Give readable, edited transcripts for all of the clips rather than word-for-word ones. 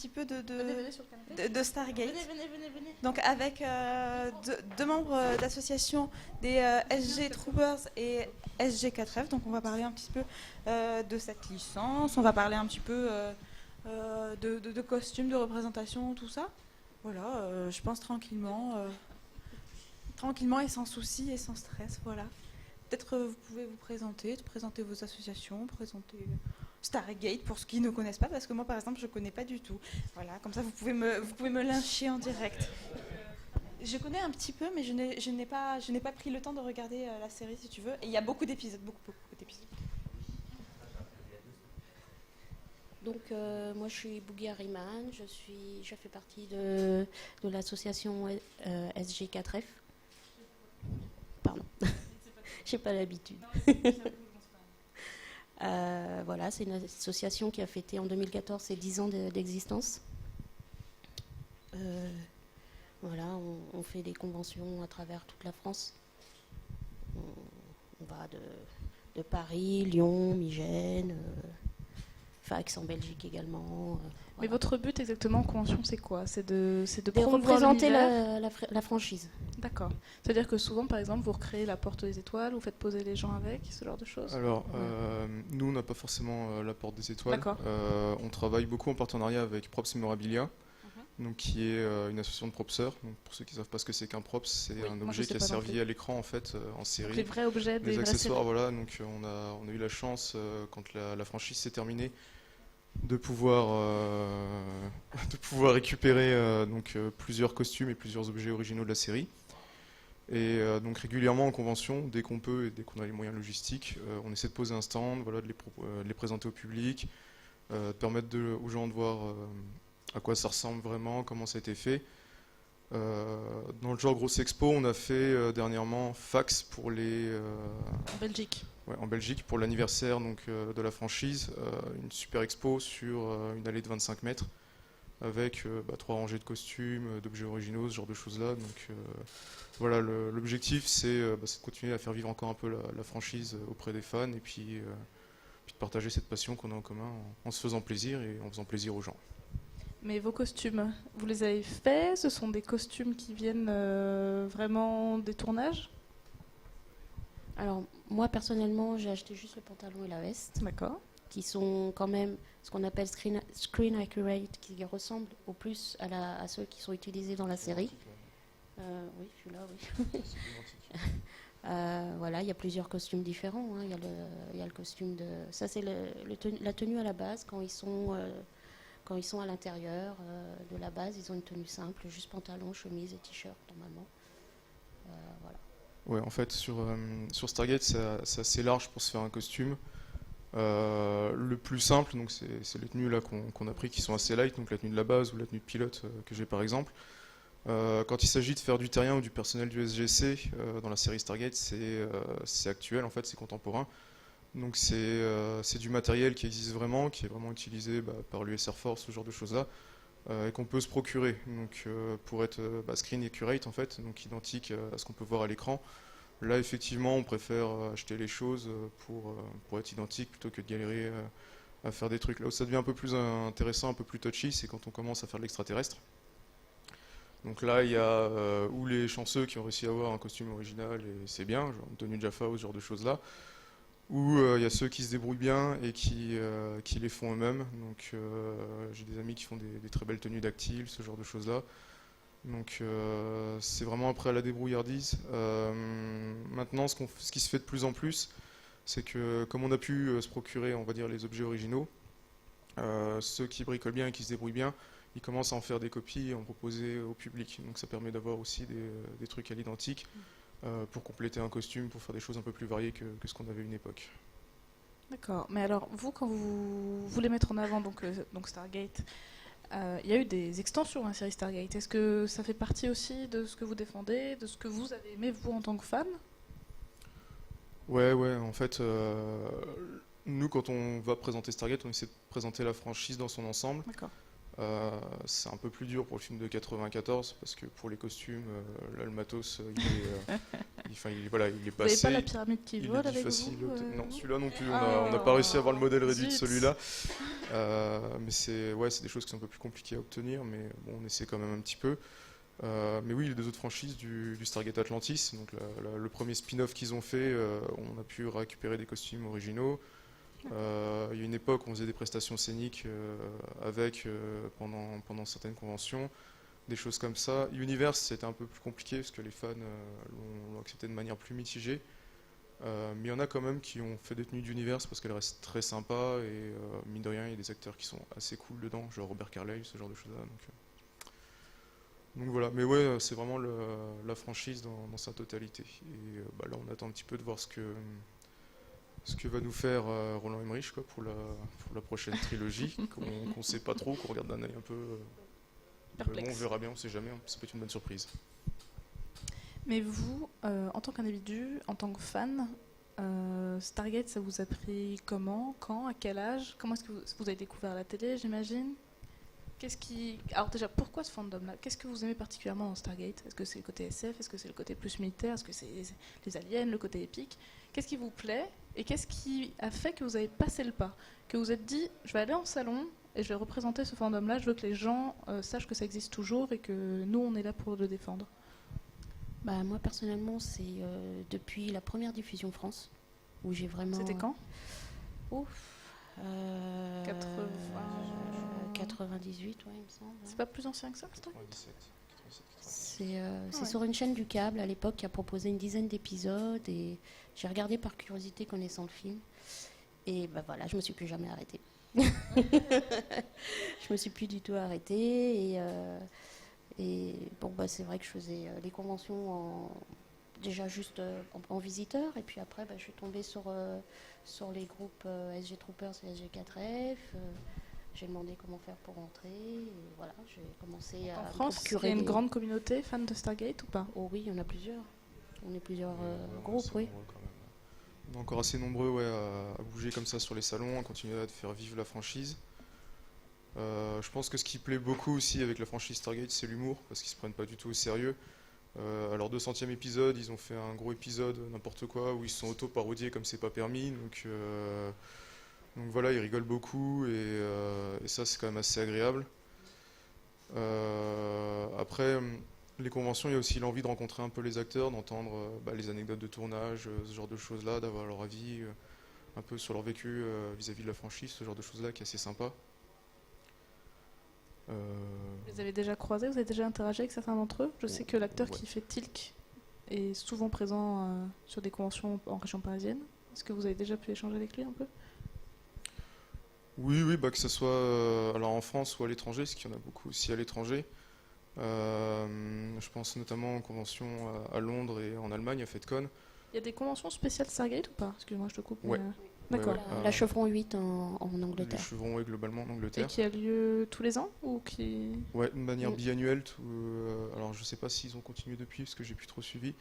petit peu Venez sur le canapé. de Stargate. Venez. Donc avec deux membres d'association des SG Troopers et SG4F. Donc on va parler un petit peu de cette licence, on va parler un petit peu de costumes, de représentation, tout ça. Voilà, je pense tranquillement et sans souci et sans stress, voilà. Peut-être vous pouvez vous présenter vos associations, présenter Stargate pour ceux qui ne connaissent pas, parce que moi par exemple je ne connais pas du tout. Voilà, comme ça vous pouvez me lyncher en direct. Je connais un petit peu, mais je n'ai pas pris le temps de regarder la série si tu veux. Et il y a beaucoup d'épisodes, beaucoup d'épisodes. Donc moi je suis Bougie Harriman, je fais partie de l'association SG4F. Pardon, j'ai pas l'habitude. Voilà, c'est une association qui a fêté en 2014 ses 10 ans d'existence. Voilà, on fait des conventions à travers toute la France. On va de Paris, Lyon, Migène, Fax en Belgique également. Mais Voilà. votre but exactement en convention, c'est quoi? C'est de De promouvoir représenter l'univers. la franchise. D'accord. C'est-à-dire que souvent, par exemple, vous recréez la Porte des Étoiles, vous faites poser les gens avec, ce genre de choses? Alors, nous, on n'a pas forcément la Porte des Étoiles. D'accord. On travaille beaucoup en partenariat avec Props Memorabilia, donc, qui est une association de propseurs. Donc, pour ceux qui ne savent pas ce que c'est qu'un props, c'est Oui, un moi, je objet sais qui a pas non servi plus. à l'écran en fait en série. Les vrais objets Les des vraies accessoires, séries. voilà. Donc, on a eu la chance, quand la franchise s'est terminée, de pouvoir récupérer plusieurs costumes et plusieurs objets originaux de la série. Et donc régulièrement en convention, dès qu'on peut et dès qu'on a les moyens logistiques, on essaie de poser un stand, voilà, de les présenter au public, de permettre aux gens de voir à quoi ça ressemble vraiment, comment ça a été fait. Dans le genre grosse expo, on a fait dernièrement Fax pour En Belgique. en Belgique pour l'anniversaire de la franchise, une super expo sur une allée de 25 mètres avec 3 rangées de costumes, d'objets originaux, ce genre de choses-là. Donc voilà, l'objectif c'est de continuer à faire vivre encore un peu la franchise auprès des fans et puis de partager cette passion qu'on a en commun en se faisant plaisir et en faisant plaisir aux gens. Mais vos costumes, vous les avez faits? Ce sont des costumes qui viennent vraiment des tournages? Alors moi personnellement j'ai acheté juste le pantalon et la veste, D'accord. qui sont quand même ce qu'on appelle screen accurate, qui ressemblent au plus à ceux qui sont utilisés dans la série. Oui, celui-là, oui. Voilà, il y a plusieurs costumes différents. Hein. Il y a le costume de... Ça, c'est la tenue à la base. Quand ils sont à l'intérieur de la base, ils ont une tenue simple, juste pantalon, chemise et t-shirt, normalement. Voilà. Ouais, en fait, sur Stargate, c'est assez large pour se faire un costume. Le plus simple, donc c'est les tenues là qu'on a pris qui sont assez light, donc la tenue de la base ou la tenue de pilote que j'ai par exemple. Quand il s'agit de faire du terrien ou du personnel du SGC dans la série Stargate, c'est actuel en fait, c'est contemporain. Donc c'est du matériel qui existe vraiment, qui est vraiment utilisé par l'US Air Force, ce genre de choses là, et qu'on peut se procurer. Donc pour être screen accurate en fait, donc identique à ce qu'on peut voir à l'écran. Là, effectivement, on préfère acheter les choses pour être identique plutôt que de galérer à faire des trucs. Là où ça devient un peu plus intéressant, un peu plus touchy, c'est quand on commence à faire de l'extraterrestre. Donc là, il y a ou les chanceux qui ont réussi à avoir un costume original et c'est bien, genre une tenue de Jaffa ou ce genre de choses-là, ou il y a ceux qui se débrouillent bien et qui les font eux-mêmes. Donc j'ai des amis qui font des très belles tenues dactyles, ce genre de choses-là. Donc c'est vraiment après à la débrouillardise. Maintenant, ce qui se fait de plus en plus, c'est que comme on a pu se procurer, on va dire, les objets originaux, ceux qui bricolent bien et qui se débrouillent bien, ils commencent à en faire des copies et en proposer au public. Donc ça permet d'avoir aussi des trucs à l'identique pour compléter un costume, pour faire des choses un peu plus variées que ce qu'on avait à une époque. D'accord. Mais alors, vous, quand vous voulez mettre en avant donc Stargate, il y a eu des extensions à la série Stargate. Est-ce que ça fait partie aussi de ce que vous défendez, de ce que vous avez aimé, vous, en tant que fan? Ouais, en fait, nous, quand on va présenter Stargate, on essaie de présenter la franchise dans son ensemble. D'accord. C'est un peu plus dur pour le film de 94 parce que pour les costumes, là le matos il est Vous n'avez passé. pas la pyramide qui Il vole est avec difficile. vous Non, celui-là non plus. Ah, On n'a pas réussi à avoir le modèle réduit de zut. celui-là. Mais c'est des choses qui sont un peu plus compliquées à obtenir, mais bon, on essaie quand même un petit peu. Mais oui, les deux autres franchises du Stargate Atlantis, donc le premier spin-off qu'ils ont fait, on a pu récupérer des costumes originaux. Il y a une époque où on faisait des prestations scéniques pendant certaines conventions, des choses comme ça. Universe, c'était un peu plus compliqué parce que les fans l'ont accepté de manière plus mitigée. Mais il y en a quand même qui ont fait des tenues d'Universe parce qu'elles restent très sympas et mine de rien, il y a des acteurs qui sont assez cool dedans, genre Robert Carlyle, ce genre de choses-là. Donc voilà, mais ouais, c'est vraiment la franchise dans sa totalité. Et là, on attend un petit peu de voir ce que va nous faire Roland Emmerich quoi, pour la prochaine trilogie, qu'on sait pas trop, qu'on regarde d'un œil un peu. Bon, on verra bien, on sait jamais, ça peut être une bonne surprise. Mais vous, en tant qu'individu, en tant que fan, Stargate, ça vous a pris comment, quand, à quel âge? Comment est-ce que vous avez découvert la télé, j'imagine? Alors déjà, pourquoi ce fandom-là? Qu'est-ce que vous aimez particulièrement dans Stargate? Est-ce que c'est le côté SF? Est-ce que c'est le côté plus militaire? Est-ce que c'est les aliens, le côté épique? Qu'est-ce qui vous plaît? Et qu'est-ce qui a fait que vous avez passé le pas? Que vous êtes dit, je vais aller en salon et je vais représenter ce fandom-là, je veux que les gens sachent que ça existe toujours et que nous, on est là pour le défendre. Moi, personnellement, c'est depuis la première diffusion France, où j'ai vraiment... C'était quand? 98, ouais, il me semble. C'est pas plus ancien que ça, c'est 97, C'est sur une chaîne du câble, à l'époque, qui a proposé une dizaine d'épisodes, et j'ai regardé par curiosité, connaissant le film, et voilà, je me suis plus jamais arrêtée. Je me suis plus du tout arrêtée, et c'est vrai que je faisais les conventions déjà juste en visiteur, et puis après je suis tombée sur les groupes SG Troopers et SG4F. J'ai demandé comment faire pour entrer, et voilà, j'ai commencé à En France, il y a une grande communauté fan de Stargate ou pas? Oh oui, il y en a plusieurs. On est plusieurs groupes, oui. On est encore assez nombreux à bouger comme ça sur les salons, à continuer à faire vivre la franchise. Je pense que ce qui plaît beaucoup aussi avec la franchise Stargate, c'est l'humour, parce qu'ils se prennent pas du tout au sérieux. À leur 200e épisode, ils ont fait un gros épisode, n'importe quoi, où ils se sont auto-parodiés comme c'est pas permis. Donc voilà, ils rigolent beaucoup, et ça, c'est quand même assez agréable. Après, les conventions, il y a aussi l'envie de rencontrer un peu les acteurs, d'entendre les anecdotes de tournage, ce genre de choses-là, d'avoir leur avis un peu sur leur vécu vis-à-vis de la franchise, ce genre de choses-là qui est assez sympa. Vous les avez déjà croisés, vous avez déjà interagi avec certains d'entre eux? Je sais que l'acteur qui fait Tilk est souvent présent sur des conventions en région parisienne. Est-ce que vous avez déjà pu échanger avec lui un peu? Oui, que ce soit alors en France ou à l'étranger, parce qu'il y en a beaucoup aussi à l'étranger. Je pense notamment aux conventions à Londres et en Allemagne, à FedCon. Il y a des conventions spéciales Stargate ou pas? Excuse-moi, je te coupe. Ouais. D'accord. La Chevron 8 en Angleterre. Les Chevrons, oui, globalement en Angleterre. Et qui a lieu tous les ans ou qui... Ouais, de manière biannuelle. Alors je sais pas s'ils ont continué depuis, parce que j'ai plus trop suivi.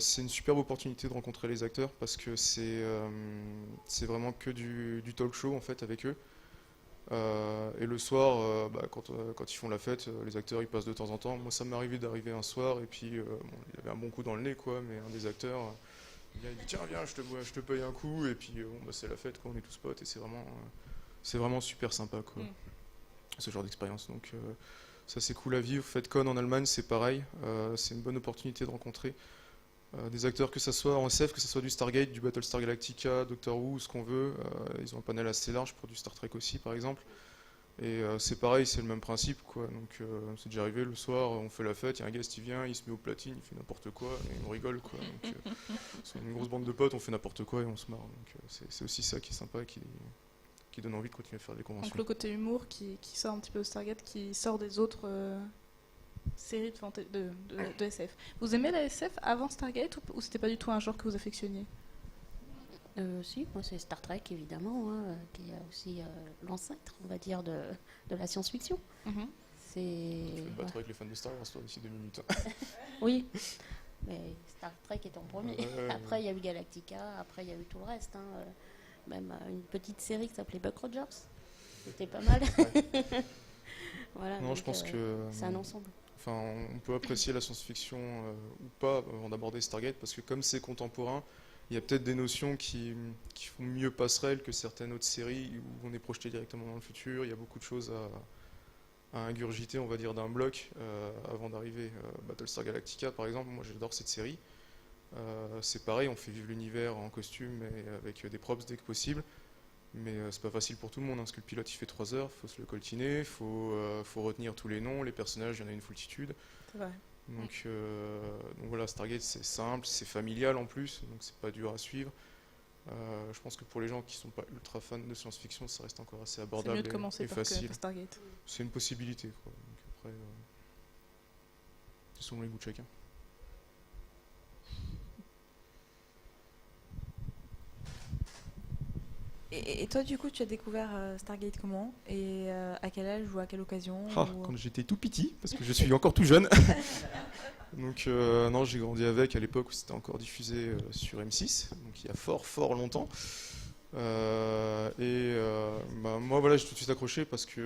C'est une superbe opportunité de rencontrer les acteurs, parce que c'est vraiment que du talk show en fait avec eux. Et le soir, quand ils font la fête, les acteurs ils passent de temps en temps. Moi ça m'est arrivé d'arriver un soir et puis il avait un bon coup dans le nez quoi, mais un des acteurs il dit tiens viens je te paye un coup, et puis c'est la fête quoi, on est tous potes, et c'est vraiment super sympa quoi, ce genre d'expérience. Donc ça c'est cool à vivre. FedCon en Allemagne c'est pareil, c'est une bonne opportunité de rencontrer des acteurs, que ce soit en SF, que ce soit du Stargate, du Battlestar Galactica, Doctor Who, ce qu'on veut. Ils ont un panel assez large pour du Star Trek aussi, par exemple. Et c'est pareil, c'est le même principe, quoi. Donc c'est déjà arrivé le soir, on fait la fête, il y a un guest qui vient, il se met au platine, il fait n'importe quoi, et on rigole, quoi. Donc c'est une grosse bande de potes, on fait n'importe quoi et on se marre. Donc c'est aussi ça qui est sympa, et qui donne envie de continuer à faire des conventions. Donc le côté humour qui sort un petit peu de Stargate, qui sort des autres série de SF. Vous aimez la SF avant Stargate, ou c'était pas du tout un genre que vous affectionniez? Si, moi c'est Star Trek évidemment, qui est aussi l'ancêtre, on va dire, de la science-fiction. Tu fais te battre avec les fans de Star Wars toi d'ici 2 minutes. Oui, mais Star Trek est en premier. Après il y a eu Galactica, après il y a eu tout le reste. Même une petite série qui s'appelait Buck Rogers. C'était pas mal. Voilà, non, donc, je pense que c'est un ensemble. Enfin, on peut apprécier la science-fiction ou pas avant d'aborder Stargate, parce que comme c'est contemporain, il y a peut-être des notions qui font mieux passerelle que certaines autres séries où on est projeté directement dans le futur. Il y a beaucoup de choses à ingurgiter, on va dire, d'un bloc avant d'arriver. Battlestar Galactica, par exemple, moi j'adore cette série. C'est pareil, on fait vivre l'univers en costume et avec des props dès que possible. Mais c'est pas facile pour tout le monde, hein, parce que le pilote il fait 3 heures, il faut se le coltiner, il faut retenir tous les noms, les personnages, il y en a une foultitude. C'est vrai. Donc voilà, Stargate c'est simple, c'est familial en plus, donc c'est pas dur à suivre. Je pense que pour les gens qui sont pas ultra fans de science-fiction, ça reste encore assez C'est abordable mieux de commencer et par facile. Stargate. C'est une possibilité, quoi. Donc après, c'est selon les goûts de chacun. Et toi, du coup, tu as découvert Stargate comment? Et à quel âge ou à quelle occasion? Quand j'étais tout petit, parce que je suis encore tout jeune. Donc non, j'ai grandi avec à l'époque où c'était encore diffusé sur M6, donc il y a fort longtemps. Moi voilà, j'ai tout de suite accroché parce qu'il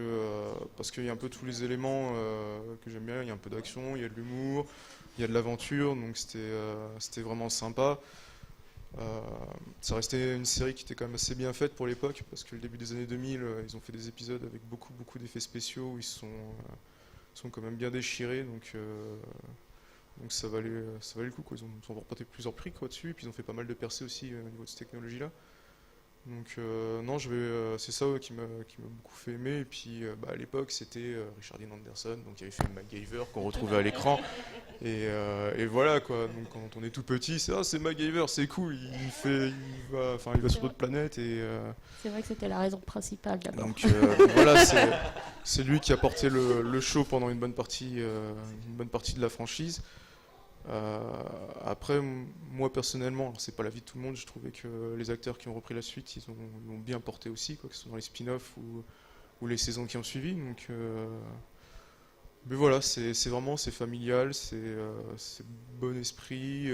y a un peu tous les éléments que j'aime bien. Il y a un peu d'action, il y a de l'humour, il y a de l'aventure, donc c'était vraiment sympa. Ça restait une série qui était quand même assez bien faite pour l'époque, parce que le début des années 2000, ils ont fait des épisodes avec beaucoup d'effets spéciaux où ils sont quand même bien déchirés, donc ça valait le coup, quoi. Ils ont remporté plusieurs prix, quoi, dessus, et puis ils ont fait pas mal de percées aussi au niveau de cette technologie-là. Donc non, c'est ça qui m'a beaucoup fait aimer. Et puis à l'époque, c'était Richard Dean Anderson, donc il avait fait MacGyver qu'on retrouvait à l'écran. Et voilà, quoi. Donc quand on est tout petit, c'est MacGyver, c'est cool. Il va sur d'autres planètes et C'est vrai que c'était la raison principale d'abord. donc voilà, c'est lui qui a porté le show pendant une bonne partie de la franchise. Après, moi personnellement, alors c'est pas l'avis de tout le monde, je trouvais que les acteurs qui ont repris la suite, ils ont bien porté aussi, quoi, que ce soit dans les spin-offs ou les saisons qui ont suivi. Donc, mais voilà, c'est familial, c'est bon esprit,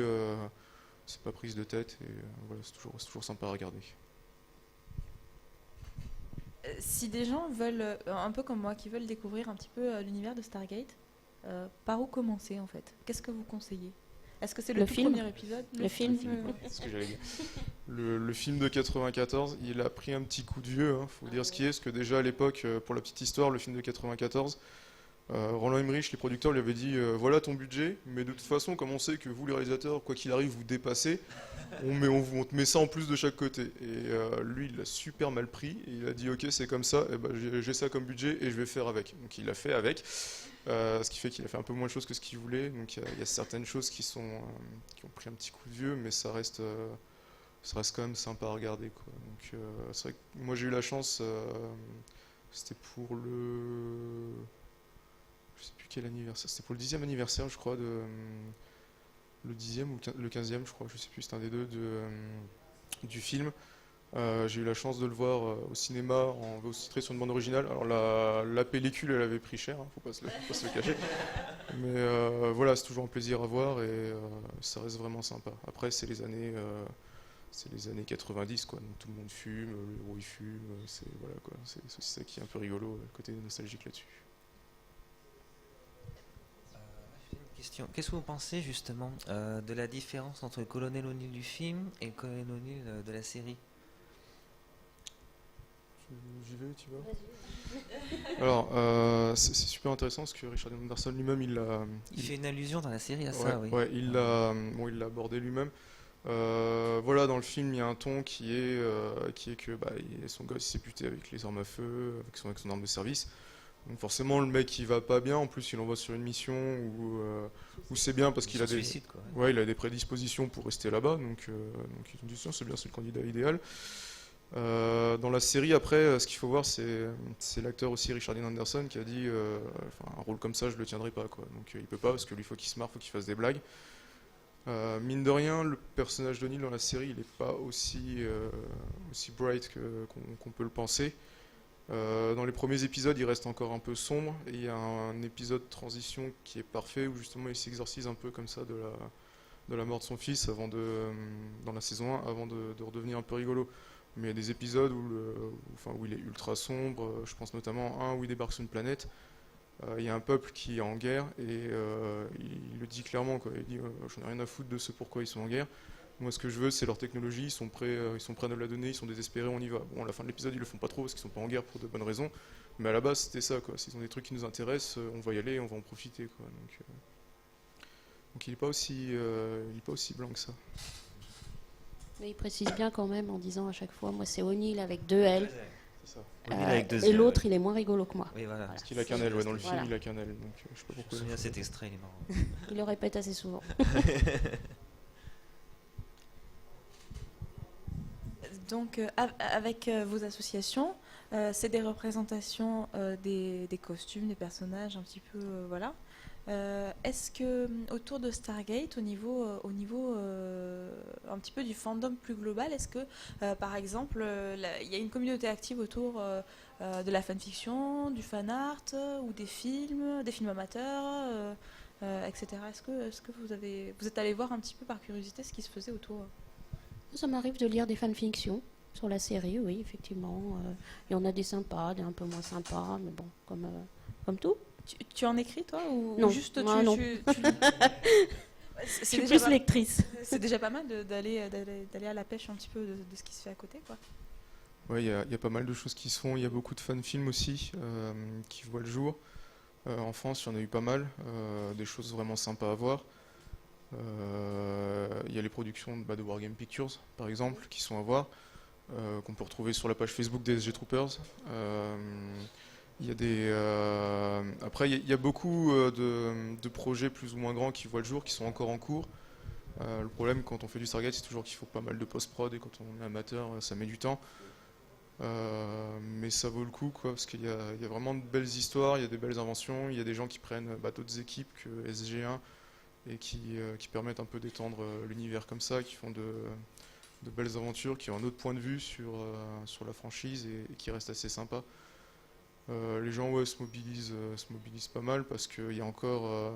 c'est pas prise de tête, et voilà, c'est toujours sympa à regarder. Si des gens veulent, un peu comme moi, qui veulent découvrir un petit peu l'univers de Stargate, par où commencer en fait? Qu'est-ce que vous conseillez? Est-ce que c'est le tout film. premier épisode? Le film. C'est ce que j'allais dire. Le film de 94, il a pris un petit coup de vieux, hein, faut dire ce qui est, parce que déjà à l'époque, pour la petite histoire, le film de 94, Roland Emmerich, les producteurs lui avaient dit voilà ton budget, mais de toute façon, comme on sait que vous les réalisateurs, quoi qu'il arrive, vous dépassez, on te met ça en plus de chaque côté. Et lui, il l'a super mal pris, et il a dit ok, c'est comme ça, et ben, j'ai ça comme budget et je vais faire avec. Donc il l'a fait avec. Ce qui fait qu'il a fait un peu moins de choses que ce qu'il voulait. Donc il y a certaines choses qui ont pris un petit coup de vieux, mais ça reste quand même sympa à regarder, quoi. Donc c'est vrai que moi j'ai eu la chance, c'était pour je sais plus quel anniversaire, c'était pour le 10e anniversaire, je crois, le 10e ou le 15e, je crois, je sais plus, c'est un des deux du film. J'ai eu la chance de le voir au cinéma en VO titré sur une bande originale. Alors la pellicule, elle avait pris cher, hein, faut pas se le cacher. Mais voilà, c'est toujours un plaisir à voir et ça reste vraiment sympa. Après, c'est les années 90, quoi. Donc tout le monde fume, le héros il fume, voilà, quoi. C'est ça qui est un peu rigolo, le côté nostalgique là-dessus. Question. Qu'est-ce que vous pensez justement de la différence entre le colonel O'Neill du film et le colonel O'Neill de la série? J'y vais, tu vois. Alors, c'est super intéressant parce que Richard Dean Anderson lui-même, il fait une allusion dans la série à ça, oui. Ouais, il l'a abordé lui-même. Voilà, dans le film, il y a un ton qui est que son gosse s'est buté avec les armes à feu, avec son arme de service. Donc forcément, le mec, il va pas bien. En plus, il l'envoie sur une mission où c'est bien parce qu'il a il a des prédispositions pour rester là-bas. Donc ils ont dit c'est bien, c'est le candidat idéal. Dans la série, après, ce qu'il faut voir, c'est l'acteur aussi, Richard Dean Anderson, qui a dit un rôle comme ça, je le tiendrai pas, quoi. Donc il peut pas, parce que lui, faut qu'il se marre, faut qu'il fasse des blagues. Mine de rien, le personnage d'O'Neill dans la série, il n'est pas aussi bright qu'on peut le penser. Dans les premiers épisodes, il reste encore un peu sombre, et il y a un épisode de transition qui est parfait, où justement il s'exorcise un peu comme ça de la mort de son fils dans la saison 1, avant de redevenir un peu rigolo. Mais il y a des épisodes où il est ultra sombre, je pense notamment à un où il débarque sur une planète, il y a un peuple qui est en guerre, et il le dit clairement, quoi. Il dit j'en ai rien à foutre de ce pourquoi ils sont en guerre, Moi, ce que je veux, c'est leur technologie. Ils sont prêts à nous la donner. Ils sont désespérés. On y va. Bon, à la fin de l'épisode, ils le font pas trop parce qu'ils sont pas en guerre pour de bonnes raisons. Mais à la base, c'était ça, quoi. S'ils ont des trucs qui nous intéressent, on va y aller, on va en profiter, quoi. Donc il est pas aussi blanc que ça. Mais il précise bien quand même en disant à chaque fois, moi c'est O'Neill avec 2 L. C'est ça. O'Neill avec 2 et L, l'autre, ouais. il est moins rigolo que moi. Oui, voilà. Parce qu'il a qu'un L, ouais, dans le film, Voilà. il a qu'un L. Donc je sais pas Je me pourquoi. souviens de cet extrait, il est marrant. Il le répète assez souvent. Donc, avec vos associations, c'est des représentations des costumes, des personnages, un petit peu, voilà. Est-ce que autour de Stargate, au niveau un petit peu du fandom plus global, est-ce que, par exemple, il y a une communauté active autour de la fanfiction, du fan art ou des films amateurs, etc. Est-ce que vous êtes allé voir un petit peu par curiosité ce qui se faisait autour? Ça m'arrive de lire des fanfictions sur la série, oui, effectivement. Il y en a des sympas, des un peu moins sympas, mais bon, comme tout. Tu en écris, toi, ou Non, juste moi, non. Je suis plus lectrice. C'est déjà pas mal d'aller à la pêche un petit peu de ce qui se fait à côté, quoi. Ouais, il y a pas mal de choses qui se font. Il y a beaucoup de fan-films aussi qui voient le jour. En France, il y en a eu pas mal. Des choses vraiment sympas à voir. Il y a les productions de Wargame Pictures, par exemple, qui sont à voir, qu'on peut retrouver sur la page Facebook des SG Troopers. Il y a après, il y a beaucoup de projets plus ou moins grands qui voient le jour, qui sont encore en cours. Le problème quand on fait du Stargate, c'est toujours qu'il faut pas mal de post-prod et quand on est amateur, ça met du temps. Mais ça vaut le coup, quoi, parce qu'il y a vraiment de belles histoires, il y a des belles inventions, il y a des gens qui prennent d'autres équipes que SG1 et qui permettent un peu d'étendre l'univers comme ça, qui font de belles aventures, qui ont un autre point de vue sur la franchise et qui restent assez sympas. Les gens se mobilisent pas mal parce qu'il y a encore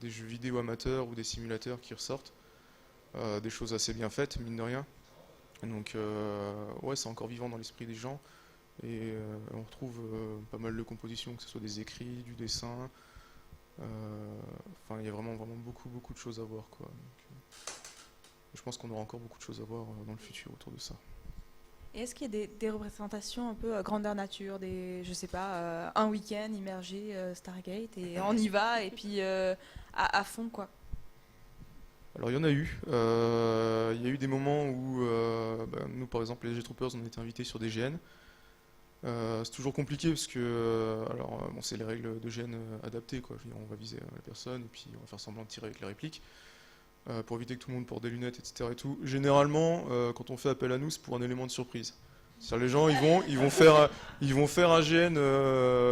des jeux vidéo amateurs ou des simulateurs qui ressortent, des choses assez bien faites, mine de rien. Donc c'est encore vivant dans l'esprit des gens et on retrouve pas mal de compositions, que ce soit des écrits, du dessin. Il y a vraiment beaucoup de choses à voir, quoi. Donc, je pense qu'on aura encore beaucoup de choses à voir dans le futur autour de ça. Et est-ce qu'il y a des représentations un peu grandeur nature, je sais pas, un week-end immergé Stargate et on y va et puis à fond, quoi? Alors il y en a eu. Il y a eu des moments où nous, par exemple, les SG Troopers, on a été invités sur des GN. C'est toujours compliqué parce que c'est les règles de GN adaptées, quoi. Je veux dire, on va viser la personne et puis on va faire semblant de tirer avec les répliques pour éviter que tout le monde porte des lunettes, etc. Et tout. Généralement, quand on fait appel à nous, c'est pour un élément de surprise. C'est-à-dire les gens, ils vont faire un GN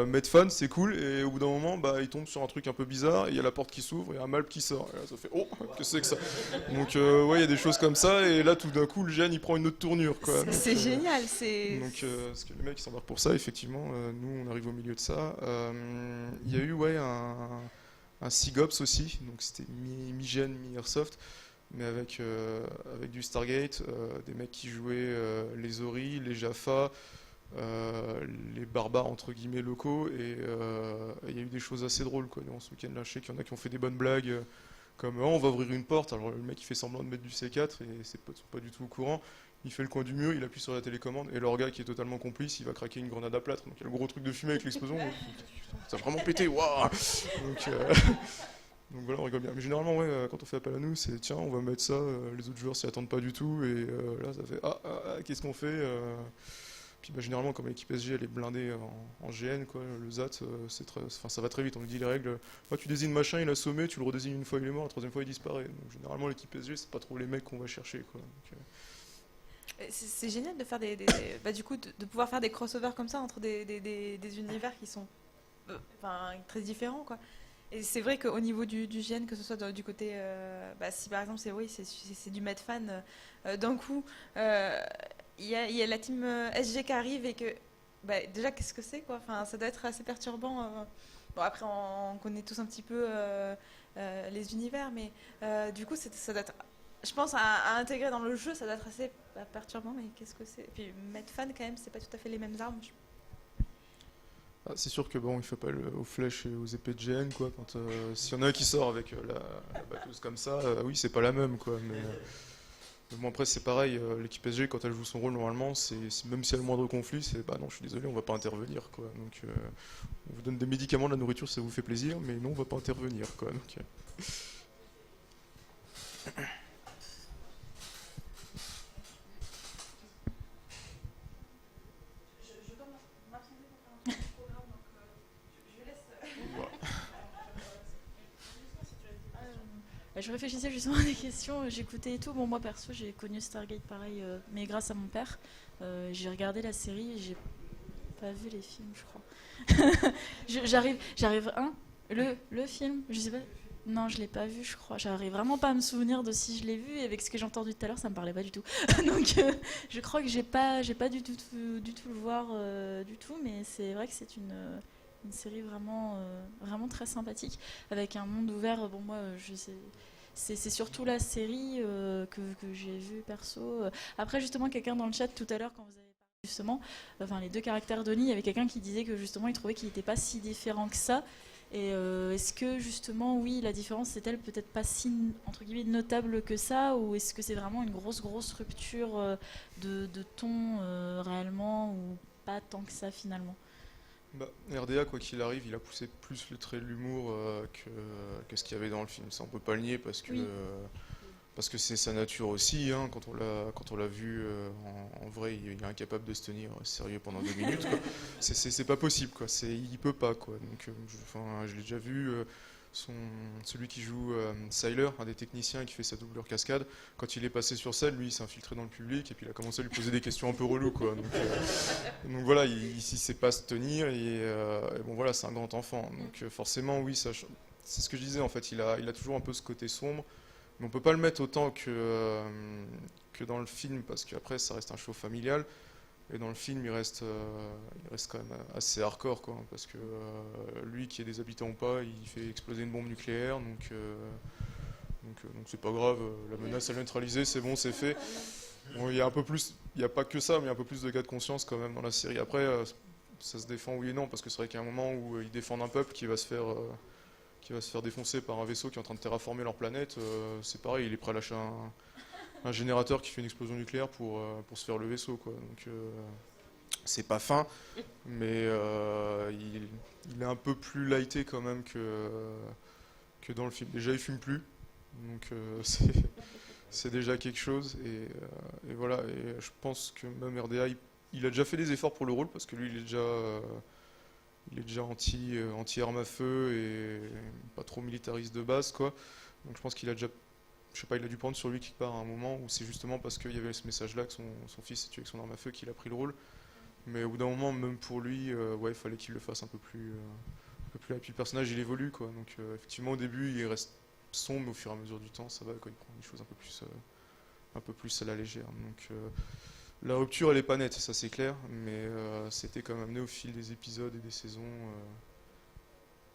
Medfan, c'est cool, et au bout d'un moment, ils tombent sur un truc un peu bizarre, et il y a la porte qui s'ouvre, et un Malp qui sort. Et là, ça fait oh, qu'est-ce que c'est que ça? Donc il y a des choses comme ça, et là tout d'un coup, le GN il prend une autre tournure, quoi. C'est génial, c'est. Donc parce que les mecs ils s'embarquent pour ça, effectivement. Nous, on arrive au milieu de ça. Il y a eu un SIGOPS aussi, donc c'était mi-GN, mi-Airsoft. Mais avec du Stargate, des mecs qui jouaient les Ori, les Jaffa, les barbares entre guillemets locaux, et il y a eu des choses assez drôles, quoi. Ce week-end-là, je sais qu'il y en a qui ont fait des bonnes blagues, comme on va ouvrir une porte, alors le mec il fait semblant de mettre du C4 et ses potes sont pas du tout au courant. Il fait le coin du mur, il appuie sur la télécommande, et leur gars qui est totalement complice, il va craquer une grenade à plâtre. Donc il y a le gros truc de fumée avec l'explosion. Ça a vraiment pété, waouh! Donc voilà, on rigole bien. Mais généralement, quand on fait appel à nous, c'est tiens, on va mettre ça, les autres joueurs s'y attendent pas du tout, et là ça fait qu'est-ce qu'on fait? Puis généralement, comme l'équipe SG elle est blindée en GN, quoi, le ZAT, ça va très vite, on lui dit les règles. Tu désignes machin, il a sommé, tu le redésignes une fois, il est mort, la troisième fois il disparaît. Donc généralement, l'équipe SG, c'est pas trop les mecs qu'on va chercher, quoi. Donc, c'est génial de faire du coup, de pouvoir faire des crossovers comme ça entre des univers qui sont très différents, quoi. Et c'est vrai qu'au niveau du GN, que ce soit du côté, si par exemple c'est du Medfan, d'un coup il y a la team SG qui arrive et que déjà qu'est-ce que c'est, quoi. Ça doit être assez perturbant. Bon, après on connaît tous un petit peu les univers, mais du coup ça doit être, je pense, à intégrer dans le jeu, ça doit être assez perturbant. Mais qu'est-ce que c'est? Et puis Medfan quand même, c'est pas tout à fait les mêmes armes. c'est sûr que il fait appel aux flèches et aux épées de GN, quoi. S'il y en a un qui sort avec la batteuse comme ça, oui, c'est pas la même, quoi. Mais bon, après, c'est pareil, l'équipe SG, quand elle joue son rôle, normalement, même s'il y a le moindre conflit, c'est bah non, je suis désolé, on va pas intervenir, quoi. Donc, on vous donne des médicaments, de la nourriture, ça vous fait plaisir, mais non, on va pas intervenir, quoi. Donc, Je réfléchissais justement à des questions, j'écoutais et tout. Bon, moi perso, j'ai connu Stargate pareil, mais grâce à mon père. J'ai regardé la série et j'ai pas vu les films, je crois. J'arrive le film, je sais pas. Non, je l'ai pas vu, je crois. J'arrive vraiment pas à me souvenir de si je l'ai vu. Et avec ce que j'ai entendu tout à l'heure, ça me parlait pas du tout. Donc, je crois que j'ai pas du tout le voir du tout. Mais c'est vrai que c'est une série vraiment très sympathique, avec un monde ouvert. Bon, moi, je sais. C'est surtout la série que j'ai vue perso. Après, justement, quelqu'un dans le chat tout à l'heure, quand vous avez parlé justement, enfin les deux caractères d'Oni, il y avait quelqu'un qui disait que justement il trouvait qu'il n'était pas si différent que ça. Et est-ce que justement, oui, la différence c'est-elle peut-être pas si entre guillemets notable que ça, ou est-ce que c'est vraiment une grosse rupture de ton réellement, ou pas tant que ça finalement? bah, RDA, quoi qu'il arrive, il a poussé plus le trait de l'humour que ce qu'il y avait dans le film. Ça, on peut pas le nier Oui. parce que c'est sa nature aussi. Hein. Quand on l'a vu en vrai, il est incapable de se tenir sérieux pendant 2 minutes. Quoi. C'est pas possible, quoi. Il peut pas, quoi. Donc, je l'ai déjà vu. Celui qui joue Syler, un des techniciens qui fait sa doublure cascade, quand il est passé sur scène, lui, il s'est infiltré dans le public et puis il a commencé à lui poser des questions un peu reloues, quoi. Donc voilà, il sait pas se tenir et bon voilà, c'est un grand enfant. Donc forcément, oui, c'est ce que je disais en fait. Il a toujours un peu ce côté sombre, mais on peut pas le mettre autant que dans le film parce qu'après, ça reste un show familial. Et dans le film, il reste quand même assez hardcore, quoi, parce que lui, qui est des habitants ou pas, il fait exploser une bombe nucléaire, donc c'est pas grave, la menace elle est neutralisée, c'est bon, c'est fait. Bon, il y a un peu plus, il n'y a pas que ça, mais il y a un peu plus de cas de conscience quand même dans la série. Après, ça se défend oui et non, parce que c'est vrai qu'il y a un moment où ils défendent un peuple qui va se faire défoncer par un vaisseau qui est en train de terraformer leur planète. C'est pareil, il est prêt à lâcher un générateur qui fait une explosion nucléaire pour se faire le vaisseau, quoi. Donc c'est pas fin, mais il est un peu plus lighté quand même que dans le film. Déjà il fume plus, donc c'est déjà quelque chose et voilà. Et je pense que même RDA il a déjà fait des efforts pour le rôle parce que lui il est déjà anti arme à feu et pas trop militariste de base, quoi. Donc je pense qu'il a déjà, je sais pas, il a dû prendre sur lui quelque part à un moment où c'est justement parce qu'il y avait ce message-là que son fils est tué avec son arme à feu qu'il a pris le rôle. Mais au bout d'un moment, même pour lui, ouais, il fallait qu'il le fasse un peu plus. Et puis le personnage, il évolue, quoi. Donc effectivement, au début, il reste sombre, mais au fur et à mesure du temps, ça va quand il prend des choses un peu plus à la légère. Donc la rupture, elle est pas nette, ça c'est clair, mais c'était quand même amené au fil des épisodes et des saisons.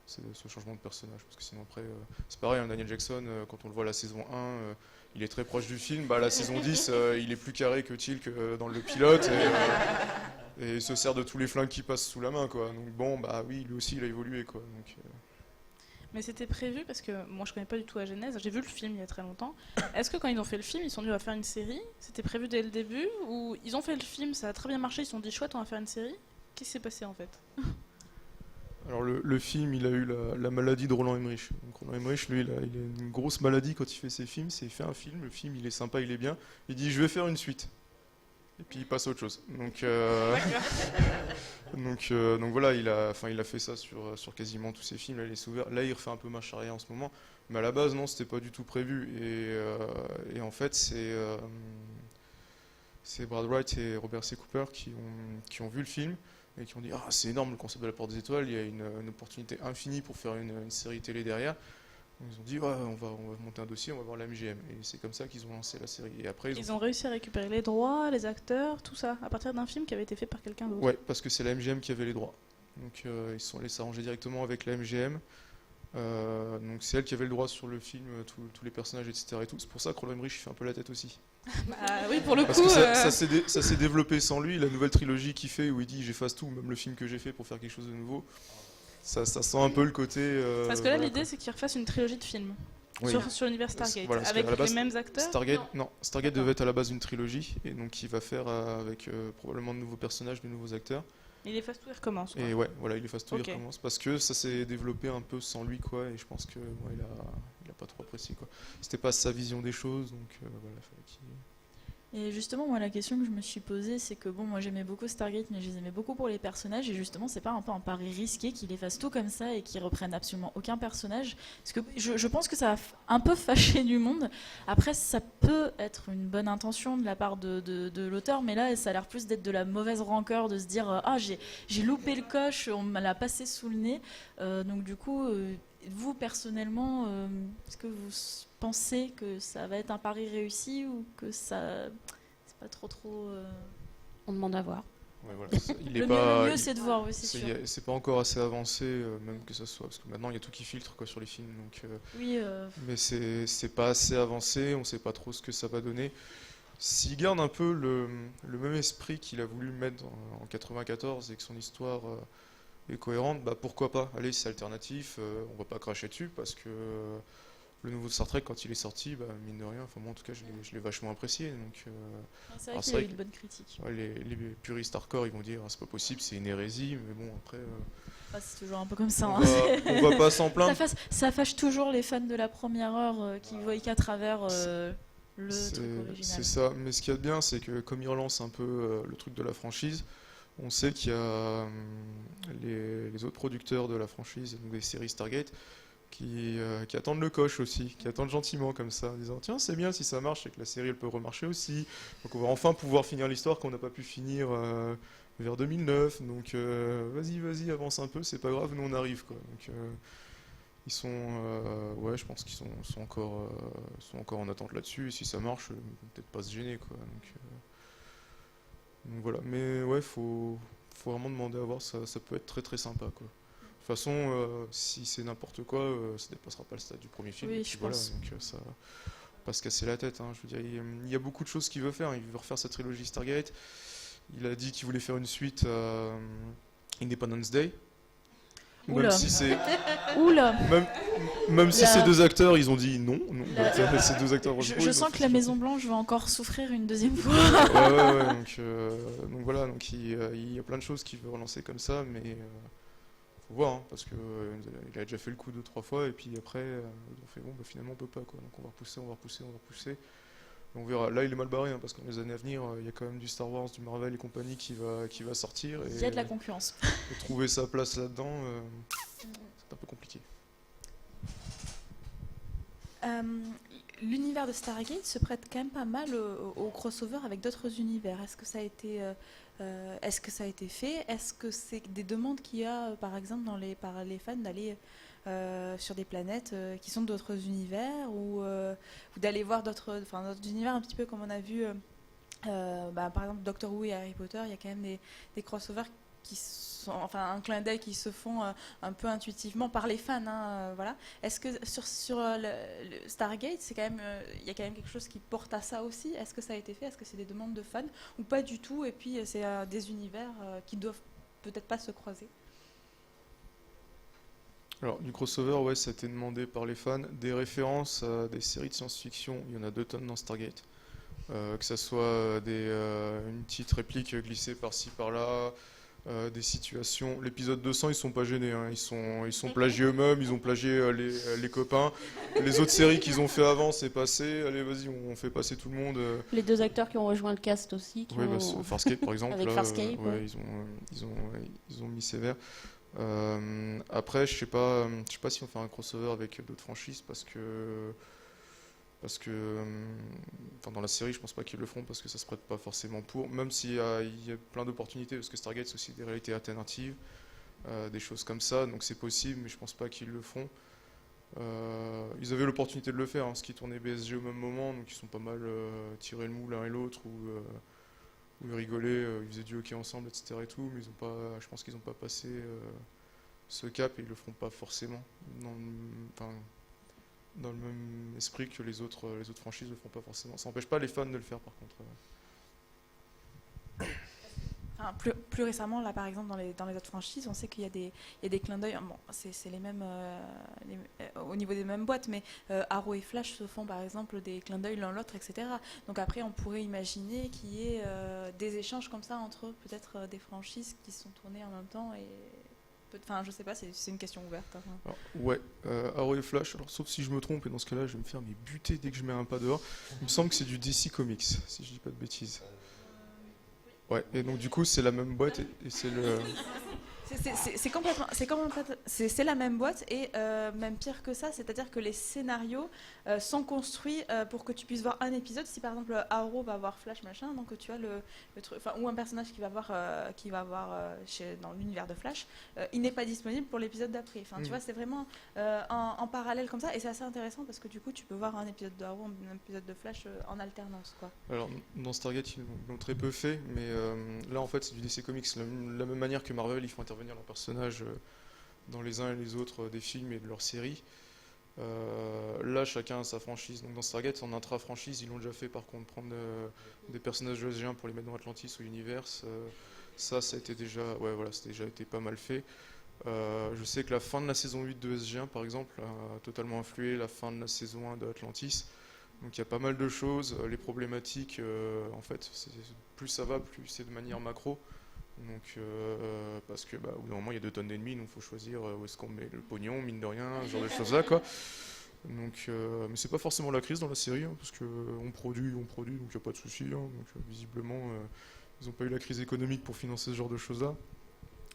Ce changement de personnage, parce que sinon après c'est pareil, hein, Daniel Jackson, quand on le voit à la saison 1, il est très proche du film, bah, à la saison 10 il est plus carré que Teal'c dans le pilote et il se sert de tous les flingues qui passent sous la main, quoi. Donc bon, bah oui, lui aussi il a évolué, quoi. Donc, Mais c'était prévu parce que moi je connais pas du tout la genèse, j'ai vu le film il y a très longtemps. Est-ce que quand ils ont fait le film, ils se sont dit on va faire une série? C'était prévu dès le début? Ou ils ont fait le film, ça a très bien marché, ils se sont dit chouette on va faire une série? Qu'est-ce qui s'est passé en fait? alors le film, il a eu la maladie de Roland Emmerich. Donc Roland Emmerich, lui, il a une grosse maladie quand il fait ses films, c'est il fait un film, le film il est sympa, il est bien, il dit je vais faire une suite. Et puis il passe à autre chose. Donc voilà, il a fait ça sur quasiment tous ses films. Là, il refait un peu marche arrière en ce moment. Mais à la base, non, c'était pas du tout prévu. Et en fait, c'est Brad Wright et Robert C. Cooper qui ont vu le film et qui ont dit ah, c'est énorme le concept de la Porte des Étoiles, il y a une opportunité infinie pour faire une série télé derrière. Ils ont dit ouais, on va monter un dossier, on va voir la MGM. Et c'est comme ça qu'ils ont lancé la série. Et après, Ils ont réussi à récupérer les droits, les acteurs, tout ça, à partir d'un film qui avait été fait par quelqu'un d'autre. Ouais, parce que c'est la MGM qui avait les droits. Donc ils sont allés s'arranger directement avec la MGM. Donc c'est elle qui avait le droit sur le film, tous les personnages, etc. Et tout. C'est pour ça que Roland Emmerich fait un peu la tête aussi. Bah oui, pour le Parce coup. que ça s'est développé sans lui. La nouvelle trilogie qu'il fait, où il dit j'efface tout, même le film que j'ai fait pour faire quelque chose de nouveau. Ça sent un peu le côté. Parce que là, voilà, l'idée, quoi. c'est qu'ils refassent une trilogie de films. Oui. Sur l'univers Stargate, Voilà, parce avec qu'à la base, les mêmes acteurs. Stargate devait être à la base une trilogie, et donc il va faire avec probablement de nouveaux personnages, de nouveaux acteurs. Et les fast-food recommencent. Et ouais, voilà, il est fast Ok. il recommence parce que ça s'est développé un peu sans lui, quoi, et je pense que il a pas trop apprécié, quoi. C'était pas sa vision des choses, donc voilà, il fallait qu'il. Et justement, moi, la question que je me suis posée, c'est que bon, moi j'aimais beaucoup Stargate, mais je les aimais beaucoup pour les personnages. Et justement, c'est pas un peu un pari risqué qu'ils les fassent tout comme ça et qu'ils reprennent absolument aucun personnage? Parce que je pense que ça va un peu fâcher du monde. Après, ça peut être une bonne intention de la part de l'auteur, mais là, ça a l'air plus d'être de la mauvaise rancœur, de se dire ah, j'ai loupé le coche, on me l'a passé sous le nez. Donc, du coup. Vous, personnellement, est-ce que vous pensez que ça va être un pari réussi ou que ça... c'est pas trop... On demande à voir. Ouais, voilà, il est Le pas. mieux, c'est de voir, oui, c'est sûr. C'est pas encore assez avancé, même que ça soit, parce que maintenant il y a tout qui filtre, quoi, sur les films, donc. Oui, Mais c'est pas assez avancé, on sait pas trop ce que ça va donner. S'il garde un peu le même esprit qu'il a voulu mettre en 94 et que son histoire est cohérente, bah pourquoi pas. Allez, c'est alternatif, on va pas cracher dessus parce que le nouveau Star Trek, quand il est sorti, bah, mine de rien, enfin moi en tout cas je l'ai vachement apprécié. Donc, c'est vrai alors, qu'il c'est a vrai eu de bonnes critiques. ouais, les puristes hardcore ils vont dire ah, c'est pas possible, c'est une hérésie, mais bon après C'est toujours un peu comme ça. on hein. va pas s'en plaindre. Ça fâche toujours les fans de la première heure qui voient qu'à travers le truc C'est original. ça, mais ce qu'il y a de bien, c'est que comme il relance un peu le truc de la franchise, on sait qu'il y a les autres producteurs de la franchise, donc des séries Stargate, qui attendent le coche aussi, qui attendent gentiment comme ça, en disant tiens c'est bien si ça marche, c'est que la série elle peut remarcher aussi, donc on va enfin pouvoir finir l'histoire qu'on n'a pas pu finir vers 2009, donc vas-y avance un peu, c'est pas grave, nous on arrive, quoi. Donc ils sont ouais, je pense qu'ils sont encore en attente là-dessus, et si ça marche, ils vont peut-être pas se gêner, quoi. Donc voilà, mais ouais, faut vraiment demander à voir, ça peut être très très sympa, quoi. De toute façon, si c'est n'importe quoi, ça dépassera pas le stade du premier film. Oui, Et puis je voilà, pense. donc ça va pas se casser la tête, hein. Je veux dire, il y a beaucoup de choses qu'il veut faire. Il veut refaire sa trilogie Stargate. Il a dit qu'il voulait faire une suite à Independence Day. Oula. Même si c'est Oula. même si La- ces deux acteurs, ils ont dit non. La- Ces deux acteurs Je sens que la Maison Blanche va encore souffrir une deuxième fois. ouais, donc voilà, donc il y a plein de choses qu'il veut relancer comme ça, mais faut voir, hein, parce que il a déjà fait le coup 2-3 fois, et puis après ils ont fait bon, bah, finalement on peut pas, quoi, donc on va repousser. Et on verra. Là il est mal barré, hein, parce que dans les années à venir, il y a quand même du Star Wars, du Marvel et compagnie qui va sortir, Il y a de la concurrence. et trouver sa place là-dedans, c'est un peu compliqué. L'univers de Stargate se prête quand même pas mal au crossover avec d'autres univers. Est-ce que ça a été fait? Est-ce que c'est des demandes qu'il y a, par exemple, par les fans d'aller sur des planètes qui sont d'autres univers ou d'aller voir d'autres univers, un petit peu comme on a vu, par exemple, Doctor Who et Harry Potter, il y a quand même des crossovers qui sont, enfin, un clin d'œil qui se font un peu intuitivement par les fans, hein, voilà. Est-ce que sur le Stargate, c'est quand même, il y a quand même quelque chose qui porte à ça aussi? Est-ce que ça a été fait? Est-ce que c'est des demandes de fans ou pas du tout? Et puis c'est des univers qui doivent peut-être pas se croiser. Alors, du crossover, ouais, ça a été demandé par les fans. Des références à des séries de science-fiction, il y en a 2 tonnes dans Stargate. Que ça soit une petite réplique glissée par-ci par-là, des situations. L'épisode 200, ils sont pas gênés, hein. Ils sont plagiés eux-mêmes, ils ont plagié les copains. Les autres séries qu'ils ont fait avant, c'est passé. Allez, vas-y, on fait passer tout le monde. Les 2 acteurs qui ont rejoint le cast aussi. Oui, Farscape par exemple. Avec là, Farscape, ouais, ils ont mis sévère. Après, je sais pas si on fait un crossover avec d'autres franchises parce que enfin, dans la série, je pense pas qu'ils le feront parce que ça se prête pas forcément pour. Même s'il y a plein d'opportunités parce que Stargate c'est aussi des réalités alternatives, des choses comme ça, donc c'est possible, mais je pense pas qu'ils le feront. Ils avaient l'opportunité de le faire, hein, parce qu'ils tournaient BSG au même moment, donc ils sont pas mal tirés le mou l'un et l'autre où ils rigolaient, ils faisaient du hockey ensemble, etc. et tout, mais je pense qu'ils n'ont pas passé ce cap et ils le feront pas forcément. Dans le même esprit que les autres franchises ne le feront pas forcément. Ça n'empêche pas les fans de le faire par contre. Enfin, plus récemment, là par exemple, dans les autres franchises, on sait qu'il y a des clins d'œil. Bon, c'est les mêmes au niveau des mêmes boîtes, mais Arrow et Flash se font par exemple des clins d'œil l'un l'autre, etc. Donc après, on pourrait imaginer qu'il y ait des échanges comme ça entre peut-être des franchises qui sont tournées en même temps et. Enfin, je sais pas, c'est une question ouverte. Hein. Alors, ouais, Arrow et Flash, alors sauf si je me trompe, et dans ce cas-là, je vais me faire buter dès que je mets un pas dehors. Il me semble que c'est du DC Comics, si je dis pas de bêtises. Ouais, et donc du coup, c'est la même boîte, et c'est le... C'est complètement, c'est la même boîte et même pire que ça, c'est-à-dire que les scénarios sont construits pour que tu puisses voir un épisode. Si par exemple Arrow va voir Flash machin, donc tu as le truc, enfin, ou un personnage qui va voir dans l'univers de Flash, il n'est pas disponible pour l'épisode d'après. Enfin, tu vois, c'est vraiment en parallèle comme ça et c'est assez intéressant parce que du coup, tu peux voir un épisode de Arrow, un épisode de Flash en alternance, quoi. Alors, dans Stargate, ils l'ont très peu fait, mais là, en fait, c'est du DC Comics. La même manière que Marvel, ils font intervenir leurs personnages dans les uns et les autres des films et de leurs séries. Là, chacun a sa franchise. Donc, dans Stargate, en intra-franchise, ils l'ont déjà fait, par contre, prendre des personnages de SG1 pour les mettre dans Atlantis ou Universe. Ça a été déjà... Ouais, voilà, c'était déjà été pas mal fait. Je sais que la fin de la saison 8 de SG1, par exemple, a totalement influé la fin de la saison 1 de Atlantis. Donc il y a pas mal de choses, les problématiques, en fait, plus ça va, plus c'est de manière macro. Donc, parce que au bout d'un moment, il y a 2 tonnes d'ennemis, donc il faut choisir où est-ce qu'on met le pognon, mine de rien, ce genre de choses-là, quoi. Donc, mais c'est pas forcément la crise dans la série, hein, parce qu'on produit, donc il n'y a pas de souci. Hein, donc, visiblement, ils n'ont pas eu la crise économique pour financer ce genre de choses-là.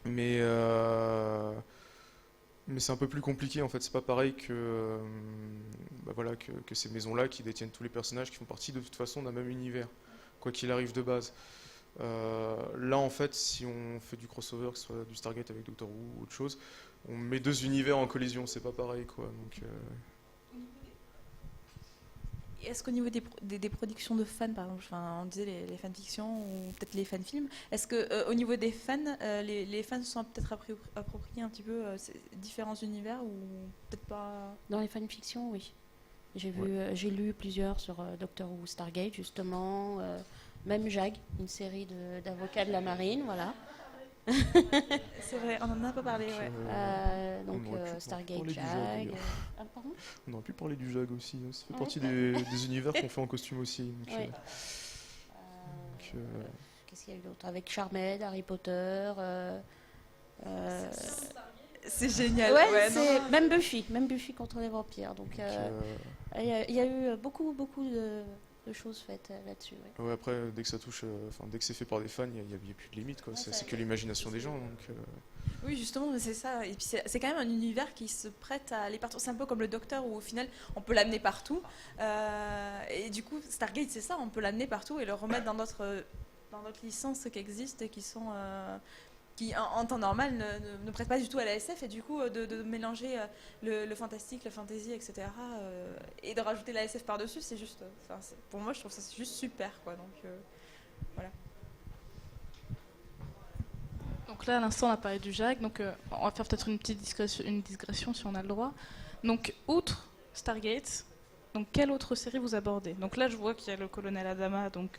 Mais c'est un peu plus compliqué en fait, c'est pas pareil que, que ces maisons-là qui détiennent tous les personnages qui font partie de toute façon d'un même univers, quoi qu'il arrive de base. Là en fait, si on fait du crossover, que ce soit du Stargate avec Doctor Who ou autre chose, on met 2 univers en collision, c'est pas pareil quoi. Donc, est-ce qu'au niveau des productions de fans, par exemple, enfin, on disait les fanfictions ou peut-être les fanfilms, est-ce que au niveau des fans, les fans se sont peut-être appropriés un petit peu ces différents univers ou peut-être pas? Dans les fanfictions, oui. J'ai lu plusieurs sur Doctor Who, Stargate, justement. Même Jag, une série d'avocats de la marine, voilà. C'est vrai, on en a pas parlé, ouais. Donc Stargate, Jag. Pardon ? On aurait pu parler du Jag aussi, hein. Ça fait partie des univers qu'on fait en costume aussi. Donc, ouais. Qu'est-ce qu'il y a eu d'autre ? Avec Charmed, Harry Potter. C'est génial. Ouais, même Buffy contre les vampires. Donc il y a eu beaucoup de choses faites là-dessus. Ouais. Ouais, après, dès que ça touche, dès que c'est fait par des fans, il n'y a plus de limite, quoi. Ouais, c'est que l'imagination des gens. Donc, Oui, justement, c'est ça. Et puis c'est quand même un univers qui se prête à aller partout. C'est un peu comme le Docteur où au final on peut l'amener partout. Et du coup, Stargate, c'est ça, on peut l'amener partout et le remettre dans d'autres licences qui existent et qui sont qui en temps normal ne prêtent pas du tout à la SF et du coup de mélanger le fantastique, la fantasy, etc. Et de rajouter la SF par-dessus, c'est juste, pour moi je trouve ça c'est juste super, quoi. Donc voilà. Donc là à l'instant on a parlé du JAG, donc on va faire peut-être une digression si on a le droit. Donc outre Stargate, donc quelle autre série vous abordez? Donc là je vois qu'il y a le colonel Adama, donc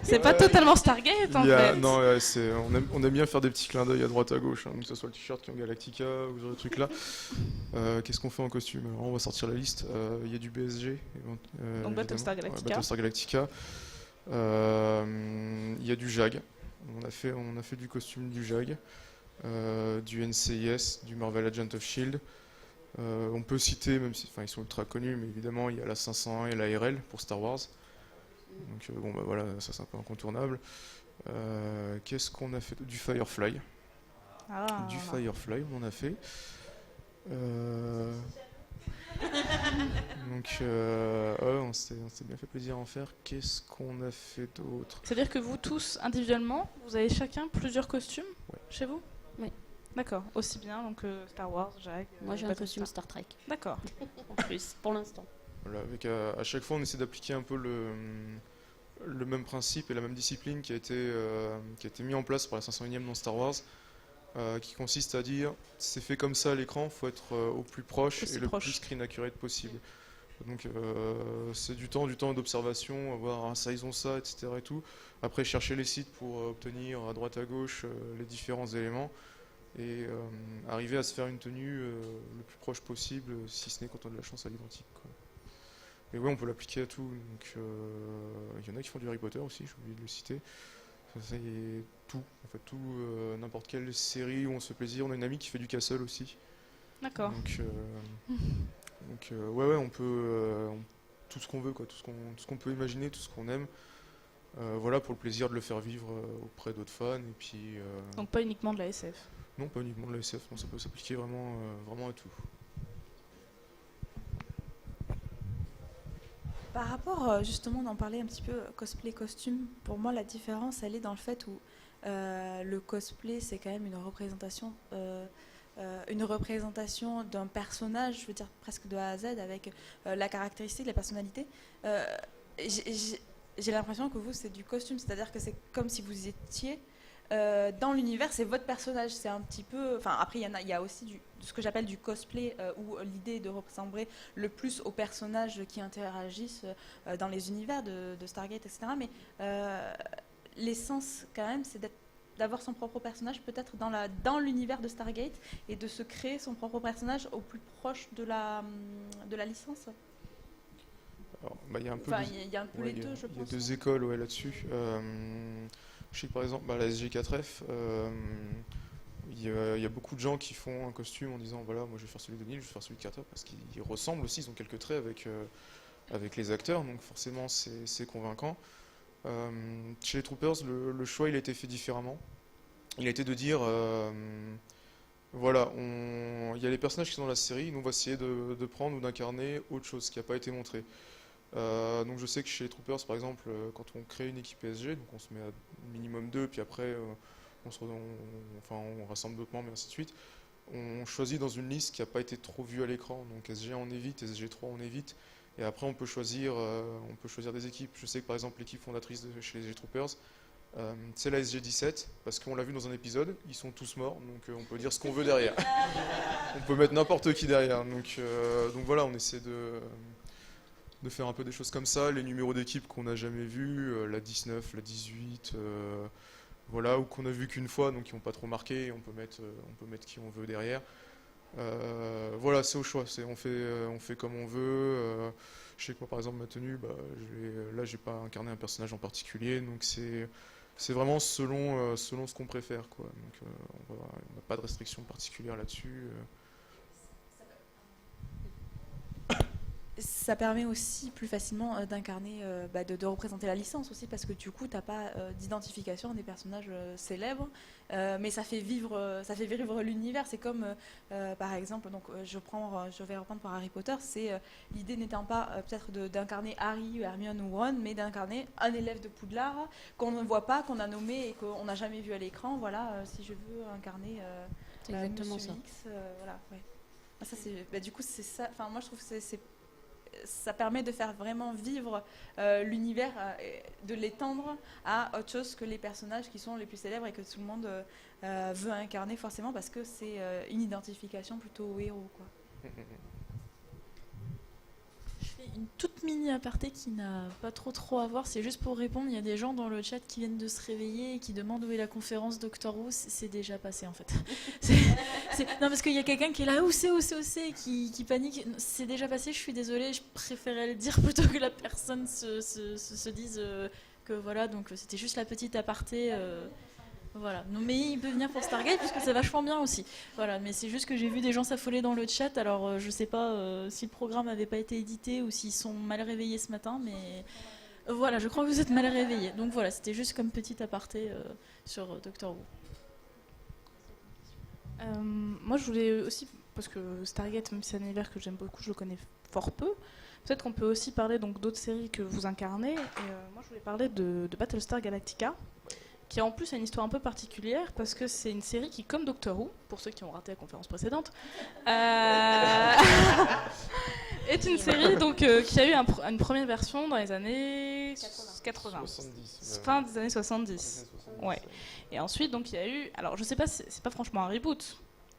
c'est pas totalement Stargate en fait. Non, on aime bien faire des petits clins d'œil à droite à gauche, hein, que ce soit le t-shirt qui est en Galactica ou ce genre de trucs là. Qu'est-ce qu'on fait en costume? Alors on va sortir la liste. Il y a du BSG. Donc Battlestar Galactica. Ouais, Battlestar Galactica. Il y a du JAG. On a fait du costume du JAG, du NCIS, du Marvel Agent of S.H.I.E.L.D. On peut citer, même si ils sont ultra connus, mais évidemment il y a la 501 et la RL pour Star Wars. Donc voilà, ça c'est un peu incontournable. Qu'est-ce qu'on a fait? Du Firefly. Du Firefly, on en a fait. Donc on s'est bien fait plaisir à en faire. Qu'est-ce qu'on a fait d'autre? C'est-à-dire que vous tous, individuellement, vous avez chacun plusieurs costumes chez vous? Oui. D'accord, aussi bien donc Star Wars, JAG. Moi j'ai un costume Star Trek. D'accord. En plus, pour l'instant. Voilà, avec à chaque fois on essaie d'appliquer un peu le même principe et la même discipline qui a été mis en place par la 501e dans Star Wars, qui consiste à dire c'est fait comme ça à l'écran, il faut être au plus proche et le plus screen accurate possible. Donc c'est du temps d'observation, voir ça ils ont ça, etc. et tout. Après chercher les sites pour obtenir à droite à gauche les différents éléments et arriver à se faire une tenue le plus proche possible, si ce n'est quand on a de la chance à l'identique, quoi. Et ouais, on peut l'appliquer à tout. Donc il y en a qui font du Harry Potter aussi, j'ai oublié de le citer. C'est tout, en fait tout, n'importe quelle série où on se fait plaisir. On a une amie qui fait du Castle aussi. D'accord. Donc ouais, on peut tout ce qu'on veut, quoi, tout ce qu'on peut imaginer, tout ce qu'on aime. Voilà, pour le plaisir de le faire vivre auprès d'autres fans. Et puis, Donc pas uniquement de la SF. non, pas uniquement de la SF, non, ça peut s'appliquer vraiment, vraiment à tout. Par rapport, justement, d'en parler un petit peu cosplay costume, pour moi la différence elle est dans le fait où le cosplay c'est quand même une représentation d'un personnage, je veux dire presque de A à Z, avec la caractéristique, la personnalité. J'ai l'impression que vous c'est du costume, c'est-à-dire que c'est comme si vous étiez dans l'univers, c'est votre personnage. C'est un petit peu. Enfin, après, il y a aussi ce que j'appelle du cosplay, où l'idée est de ressembler le plus aux personnages qui interagissent dans les univers de Stargate, etc. Mais l'essence, quand même, c'est d'avoir son propre personnage, peut-être dans l'univers de Stargate, et de se créer son propre personnage au plus proche de la licence. Alors, il y a un peu, Enfin, il y a un peu les deux, je pense. Il y a deux écoles là-dessus. Je sais que par exemple, la SG4F, il y a beaucoup de gens qui font un costume en disant voilà, moi je vais faire celui de Neil, je vais faire celui de Carter, parce qu'ils ressemblent aussi, ils ont quelques traits avec les acteurs, donc forcément c'est convaincant. Chez les Troopers, le choix il a été fait différemment. Il a été de dire voilà, il y a les personnages qui sont dans la série, nous on va essayer de prendre ou d'incarner autre chose qui n'a pas été montré. Donc je sais que chez les Troopers par exemple, quand on crée une équipe SG, donc on se met à minimum 2, puis après on rassemble d'autres membres et ainsi de suite, on choisit dans une liste qui n'a pas été trop vue à l'écran, donc SG on évite, SG3 on évite, et après on peut choisir des équipes. Je sais que par exemple l'équipe fondatrice chez les SG Troopers, c'est la SG17, parce qu'on l'a vu dans un épisode, ils sont tous morts, donc on peut dire ce qu'on veut derrière. On peut mettre n'importe qui derrière, donc voilà, on essaie de faire un peu des choses comme ça, les numéros d'équipe qu'on n'a jamais vus, la 19, la 18, voilà, ou qu'on a vu qu'une fois, donc qui n'ont pas trop marqué, on peut mettre qui on veut derrière. Voilà, c'est au choix, on fait comme on veut. Je sais que moi par exemple ma tenue, là j'ai pas incarné un personnage en particulier, donc c'est vraiment selon ce qu'on préfère, quoi. Donc on n'a pas de restriction particulière là-dessus. Ça permet aussi plus facilement d'incarner, de représenter la licence aussi, parce que du coup, tu n'as pas d'identification des personnages célèbres, mais ça fait vivre l'univers. C'est comme, par exemple, donc, je vais reprendre par Harry Potter, l'idée n'étant pas peut-être d'incarner Harry, Hermione ou Ron, mais d'incarner un élève de Poudlard qu'on ne voit pas, qu'on a nommé et qu'on n'a jamais vu à l'écran. Voilà, si je veux incarner exactement Monsieur ça. X, voilà, ouais. Ça, du coup, c'est ça. Enfin, moi, je trouve que ça permet de faire vraiment vivre l'univers, de l'étendre à autre chose que les personnages qui sont les plus célèbres et que tout le monde veut incarner forcément, parce que c'est une identification plutôt au héros, quoi. Je fais une toute mini aparté qui n'a pas trop à voir. C'est juste pour répondre. Il y a des gens dans le chat qui viennent de se réveiller et qui demandent où est la conférence Doctor Who. C'est déjà passé en fait. Non, parce qu'il y a quelqu'un qui est là, où c'est, qui panique. C'est déjà passé, je suis désolée. Je préférais le dire plutôt que la personne se dise que voilà. Donc c'était juste la petite aparté. Voilà. Non, mais il peut venir pour Stargate parce que c'est vachement bien aussi. Voilà, mais c'est juste que j'ai vu des gens s'affoler dans le chat. Alors je sais pas si le programme n'avait pas été édité ou s'ils sont mal réveillés ce matin, mais voilà, je crois que vous êtes mal réveillés. Donc voilà, c'était juste comme petit aparté sur Doctor Who. Moi je voulais aussi, parce que Stargate, même si c'est un univers que j'aime beaucoup, je le connais fort peu. Peut-être qu'on peut aussi parler donc d'autres séries que vous incarnez. Et, moi je voulais parler de Battlestar Galactica, qui en plus a une histoire un peu particulière parce que c'est une série qui, comme Doctor Who, pour ceux qui ont raté la conférence précédente, est une série donc, qui a eu une première version dans les années 80. 70. Fin des années 70. Ouais. Et ensuite, donc, il y a eu... Alors, je sais pas, c'est pas franchement un reboot.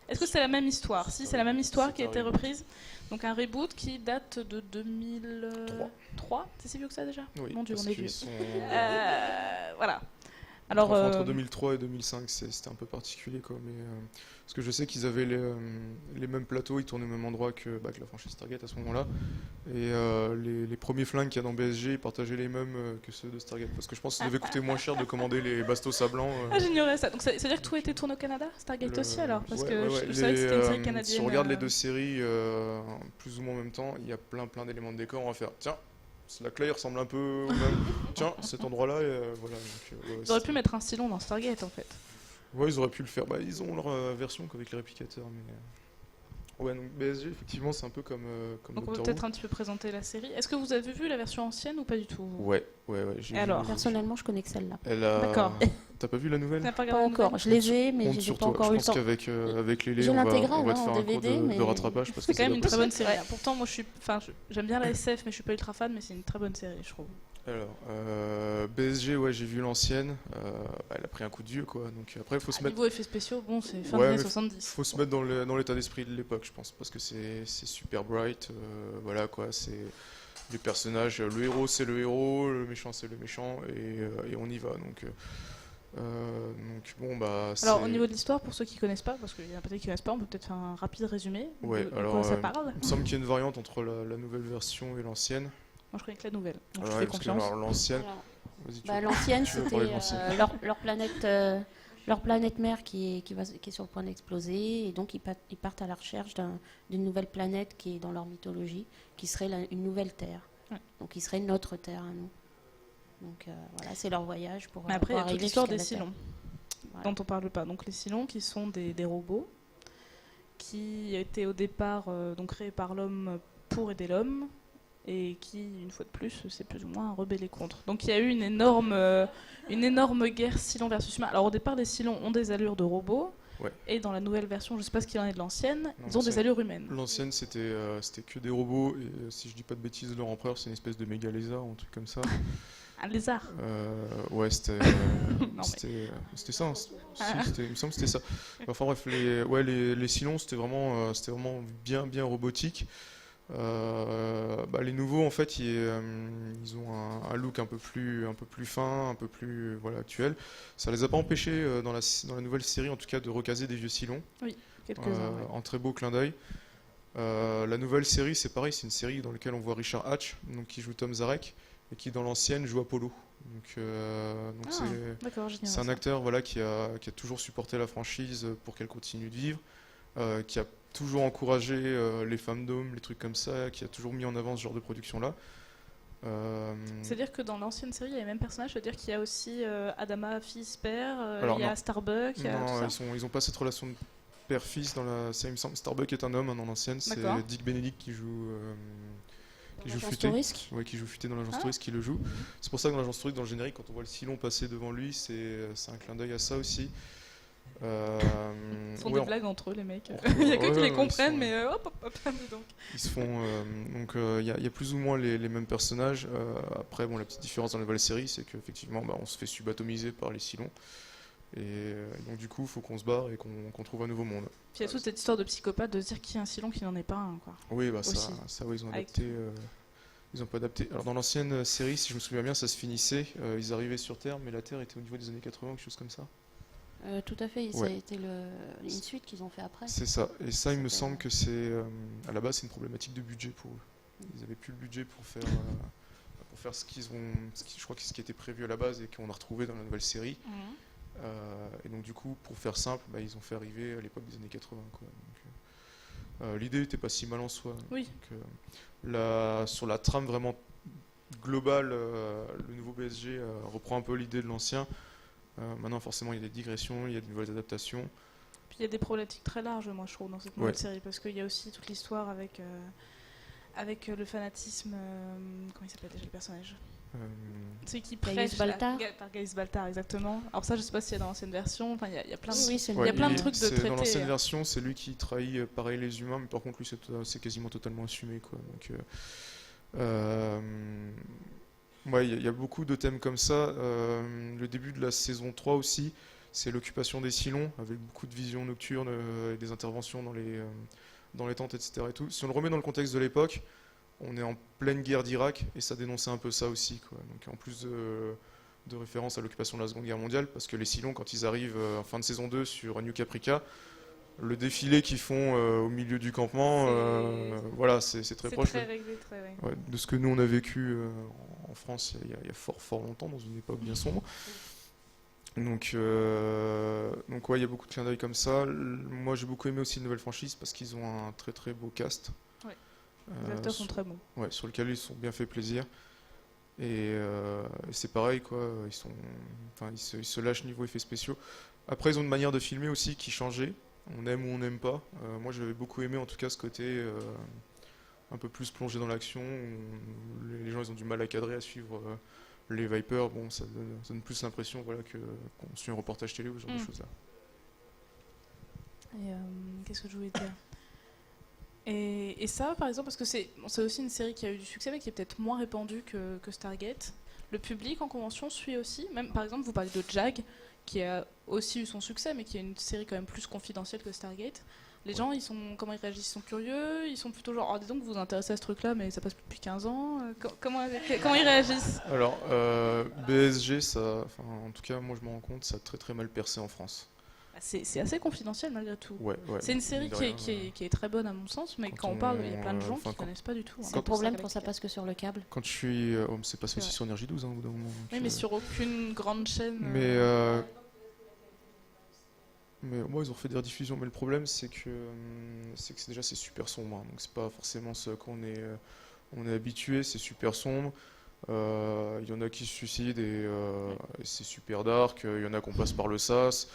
Est-ce que c'est la même histoire ? Si, c'est la même histoire qui a été reprise. Donc un reboot qui date de 2003. C'est si vieux que ça déjà? Oui, Mon Dieu, parce on est qu'ils vieux. sont- Voilà. Alors, entre 2003 et 2005, c'était un peu particulier, quoi. Mais, parce que je sais qu'ils avaient les mêmes plateaux, ils tournaient au même endroit que la franchise Stargate à ce moment-là. Et les premiers flingues qu'il y a dans BSG, ils partageaient les mêmes que ceux de Stargate. Parce que je pense que ça devait coûter moins cher de commander les bastos à blanc. Ah, j'ignorais ça. Donc ça veut dire que tout a été tourné au Canada? Stargate aussi alors? Parce que je savais que c'était une série canadienne. Si on regarde les deux séries plus ou moins en même temps, il y a plein d'éléments de décor. On va faire, tiens, Slack là il ressemble un peu au même. Tiens, cet endroit-là, voilà. Donc, Ils auraient pu mettre un Cylon dans Stargate en fait. ouais, ils auraient pu le faire. Bah, ils ont leur version avec les réplicateurs. Mais, ouais, donc BSG, effectivement, c'est un peu comme Donc on peut Doctor peut-être Who. un petit peu présenter la série. Est-ce que vous avez vu la version ancienne ou pas du tout? Ouais. J'ai Et vu- alors Personnellement, je connais que celle-là. D'accord. T'as pas vu la nouvelle? T'as pas Pas regardé la encore. nouvelle? Je les ai, mais Compte j'ai sur pas toi. encore Je eu le pense temps. qu'avec Lélé, J'ai on va l'intégrale, te hein, faire en un cours DVD, de mais- rattrapage parce que C'est quand même une très bonne série. Ouais. Pourtant, moi, j'aime bien la SF, mais je suis pas ultra fan. Mais c'est une très bonne série, je trouve. Alors, BSG, ouais, j'ai vu l'ancienne. Elle a pris un coup de vieux, quoi. Donc après, il faut se mettre. Niveau effets spéciaux, bon, c'est fin Ouais, des années mais 70. Faut se mettre dans l'état d'esprit de l'époque, je pense, parce que c'est super bright, voilà quoi, c'est les personnages, le héros c'est le héros, le méchant c'est le méchant, et on y va, donc bon bah c'est... Alors, au niveau de l'histoire, pour ceux qui connaissent pas, parce qu'il y en a peut-être qui connaissent pas, on peut peut-être faire un rapide résumé Ouais, de alors quoi ça parle. il me semble qu'il y a une variante entre la nouvelle version et l'ancienne. Moi, je connais que la nouvelle, donc Alors, je ouais, fais parce que, confiance. alors, l'ancienne, Alors, vas-y, tu bah, veux- l'ancienne, tu veux c'était parler de l'ancienne. leur planète mère qui est sur le point d'exploser, et donc ils partent à la recherche d'une nouvelle planète qui est dans leur mythologie, qui serait une nouvelle Terre. Ouais. Donc qui serait notre Terre à nous. Donc voilà, c'est leur voyage pour, Mais après, il y pour a toute arriver l'histoire jusqu'à des la Terre. Cylons, Voilà. dont on parle pas. Donc les Cylons, qui sont des robots, qui étaient au départ donc créés par l'homme pour aider l'homme, et qui, une fois de plus, s'est plus ou moins rebellé contre. Donc il y a eu une énorme guerre Cylon versus humain. Alors au départ, les Cylons ont des allures de robots, Ouais. et dans la nouvelle version, je sais pas ce qu'il en est de l'ancienne, Non, ils ont des c'est- allures humaines. L'ancienne c'était que des robots, et si je dis pas de bêtises, leur empereur c'est une espèce de méga lézard, un truc comme ça. Un lézard. Ouais, c'était mais- c'était ça. Si, Ah. il me semble que c'était ça. Enfin bref, les Cylons, c'était vraiment bien robotique. Les nouveaux, en fait, ils ont un look un peu plus fin, un peu plus actuel. Ça les a pas empêchés dans la nouvelle série, en tout cas, de recaser des vieux Cylons. Quelques-uns. Ouais. En très beau clin d'œil. La nouvelle série, c'est pareil, c'est une série dans laquelle on voit Richard Hatch, donc qui joue Tom Zarek, et qui dans l'ancienne joue Apollo. Donc Ah, d'accord, génial. c'est un acteur qui a toujours supporté la franchise pour qu'elle continue de vivre, qui a toujours encouragé les femmes d'hommes, les trucs comme ça, qui a toujours mis en avant ce genre de production-là. C'est-à-dire que dans l'ancienne série, il y a les mêmes personnages, c'est-à-dire qu'il y a aussi Adama, fils, père, Alors, il y a non. Starbuck, il y a tout Non, ça. ils ont pas cette relation de père-fils dans la série, il me semble. Starbuck est un homme dans l'ancienne, c'est D'accord. Dick Benedict qui joue L'agence Futé. Touriste. Ouais, qui joue Futé dans l'agence Ah. touriste, qui le joue. C'est pour ça que dans l'agence touriste, dans le générique, quand on voit le Cylon passer devant lui, c'est un clin d'œil à ça aussi. Ils font ouais, des blagues entre eux, les mecs. on- Il y a que ouais, qui les ouais, comprennent, ils sont- mais hop, dis donc. Ils se font il y a plus ou moins les mêmes personnages. Après, bon, la petite différence dans la nouvelle série, c'est qu'effectivement, on se fait subatomiser par les Cylons. Et donc du coup, il faut qu'on se barre et qu'on trouve un nouveau monde. Puis il y a toute cette histoire de psychopathe de se dire qu'il y a un Cylon qui n'en est pas un, quoi. Oui, Aussi. ça, ouais, ils ont Avec- adapté. Ils ont pas adapté. Alors dans l'ancienne série, si je me souviens bien, ça se finissait. Ils arrivaient sur Terre, mais la Terre était au niveau des années 80, quelque chose comme ça. Tout à fait, ça a Ouais. été une suite qu'ils ont fait après. C'est ça. Et ça, il me C'était- semble que c'est à la base, c'est une problématique de budget pour eux. Ils n'avaient plus le budget pour faire ce je crois que ce qui était prévu à la base et qu'on a retrouvé dans la nouvelle série. Et donc du coup, pour faire simple, ils ont fait arriver à l'époque des années 80, quoi. Donc, l'idée n'était pas si mal en soi. Oui. Donc, sur la trame vraiment globale, le nouveau BSG reprend un peu l'idée de l'ancien. Maintenant, forcément, il y a des digressions, il y a de nouvelles adaptations. Puis il y a des problématiques très larges, moi, je trouve, dans cette nouvelle Ouais. série, parce qu'il y a aussi toute l'histoire avec le fanatisme. Comment il s'appelle déjà le personnage? C'est qui Gaius prêche Baltar. par Gaius Baltar, exactement. Alors ça, je sais pas s'il y a dans l'ancienne version. Enfin, il y a plein de... Oui, c'est Il y a plein de est- trucs de c'est- traités, Dans l'ancienne hein. version, c'est lui qui trahit pareil les humains, mais par contre, lui, c'est quasiment totalement assumé, quoi. Donc, ouais, il y a beaucoup de thèmes comme ça. Le début de la saison 3 aussi, c'est l'occupation des Cylons, avec beaucoup de visions nocturnes et des interventions dans les tentes, etc. Et tout. Si on le remet dans le contexte de l'époque, on est en pleine guerre d'Irak et ça dénonçait un peu ça aussi, quoi. Donc en plus de référence à l'occupation de la Seconde Guerre mondiale, parce que les Cylons, quand ils arrivent en fin de saison 2 sur New Caprica, le défilé qu'ils font au milieu du campement, voilà, c'est très proche très réglé, très, ouais. ouais, de ce que nous on a vécu en France il y a fort longtemps, dans une époque bien sombre. Donc ouais, il y a beaucoup de clins d'œil comme ça. Moi j'ai beaucoup aimé aussi une nouvelle franchise parce qu'ils ont un très très beau cast. Ouais. Les acteurs sont très bons. Ouais, sur lequel ils se sont bien fait plaisir. Et c'est pareil, quoi. Ils se lâchent niveau effets spéciaux. Après, ils ont une manière de filmer aussi qui changeait. On aime ou on n'aime pas. Moi, j'avais beaucoup aimé, en tout cas, ce côté un peu plus plongé dans l'action. Où les gens, ils ont du mal à cadrer, à suivre les Vipers. Bon, ça donne plus l'impression, voilà, qu'on suit un reportage télé ou ce genre de choses-là. Et qu'est-ce que je voulais dire? Et ça, par exemple, parce que c'est aussi une série qui a eu du succès, mais qui est peut-être moins répandue que Stargate. Le public en convention suit aussi. Même, par exemple, vous parlez de Jag, qui a aussi eu son succès, mais qui est une série quand même plus confidentielle que Stargate. Les gens, comment ils réagissent? Ils sont curieux? Ils sont plutôt genre, oh, dis donc, vous vous intéressez à ce truc-là, mais ça passe depuis 15 ans. Comment ils réagissent? Alors, BSG, en tout cas, moi, je me rends compte, ça a très très mal percé en France. C'est assez confidentiel malgré tout. Ouais, c'est une série qui est très bonne à mon sens, mais quand on parle, il y a plein de gens qui ne connaissent pas du tout. C'est le problème quand ça passe que sur le câble. Quand je suis... c'est passé aussi sur NRJ12 au bout d'un moment. Oui, mais sur aucune grande chaîne. Mais moi, ils ont fait des rediffusions. Mais le problème, c'est que déjà c'est super sombre. Donc c'est pas forcément ce qu'on est habitué. C'est super sombre. Il y en a qui se suicident et c'est super dark. Il y en a qu'on passe par le sas.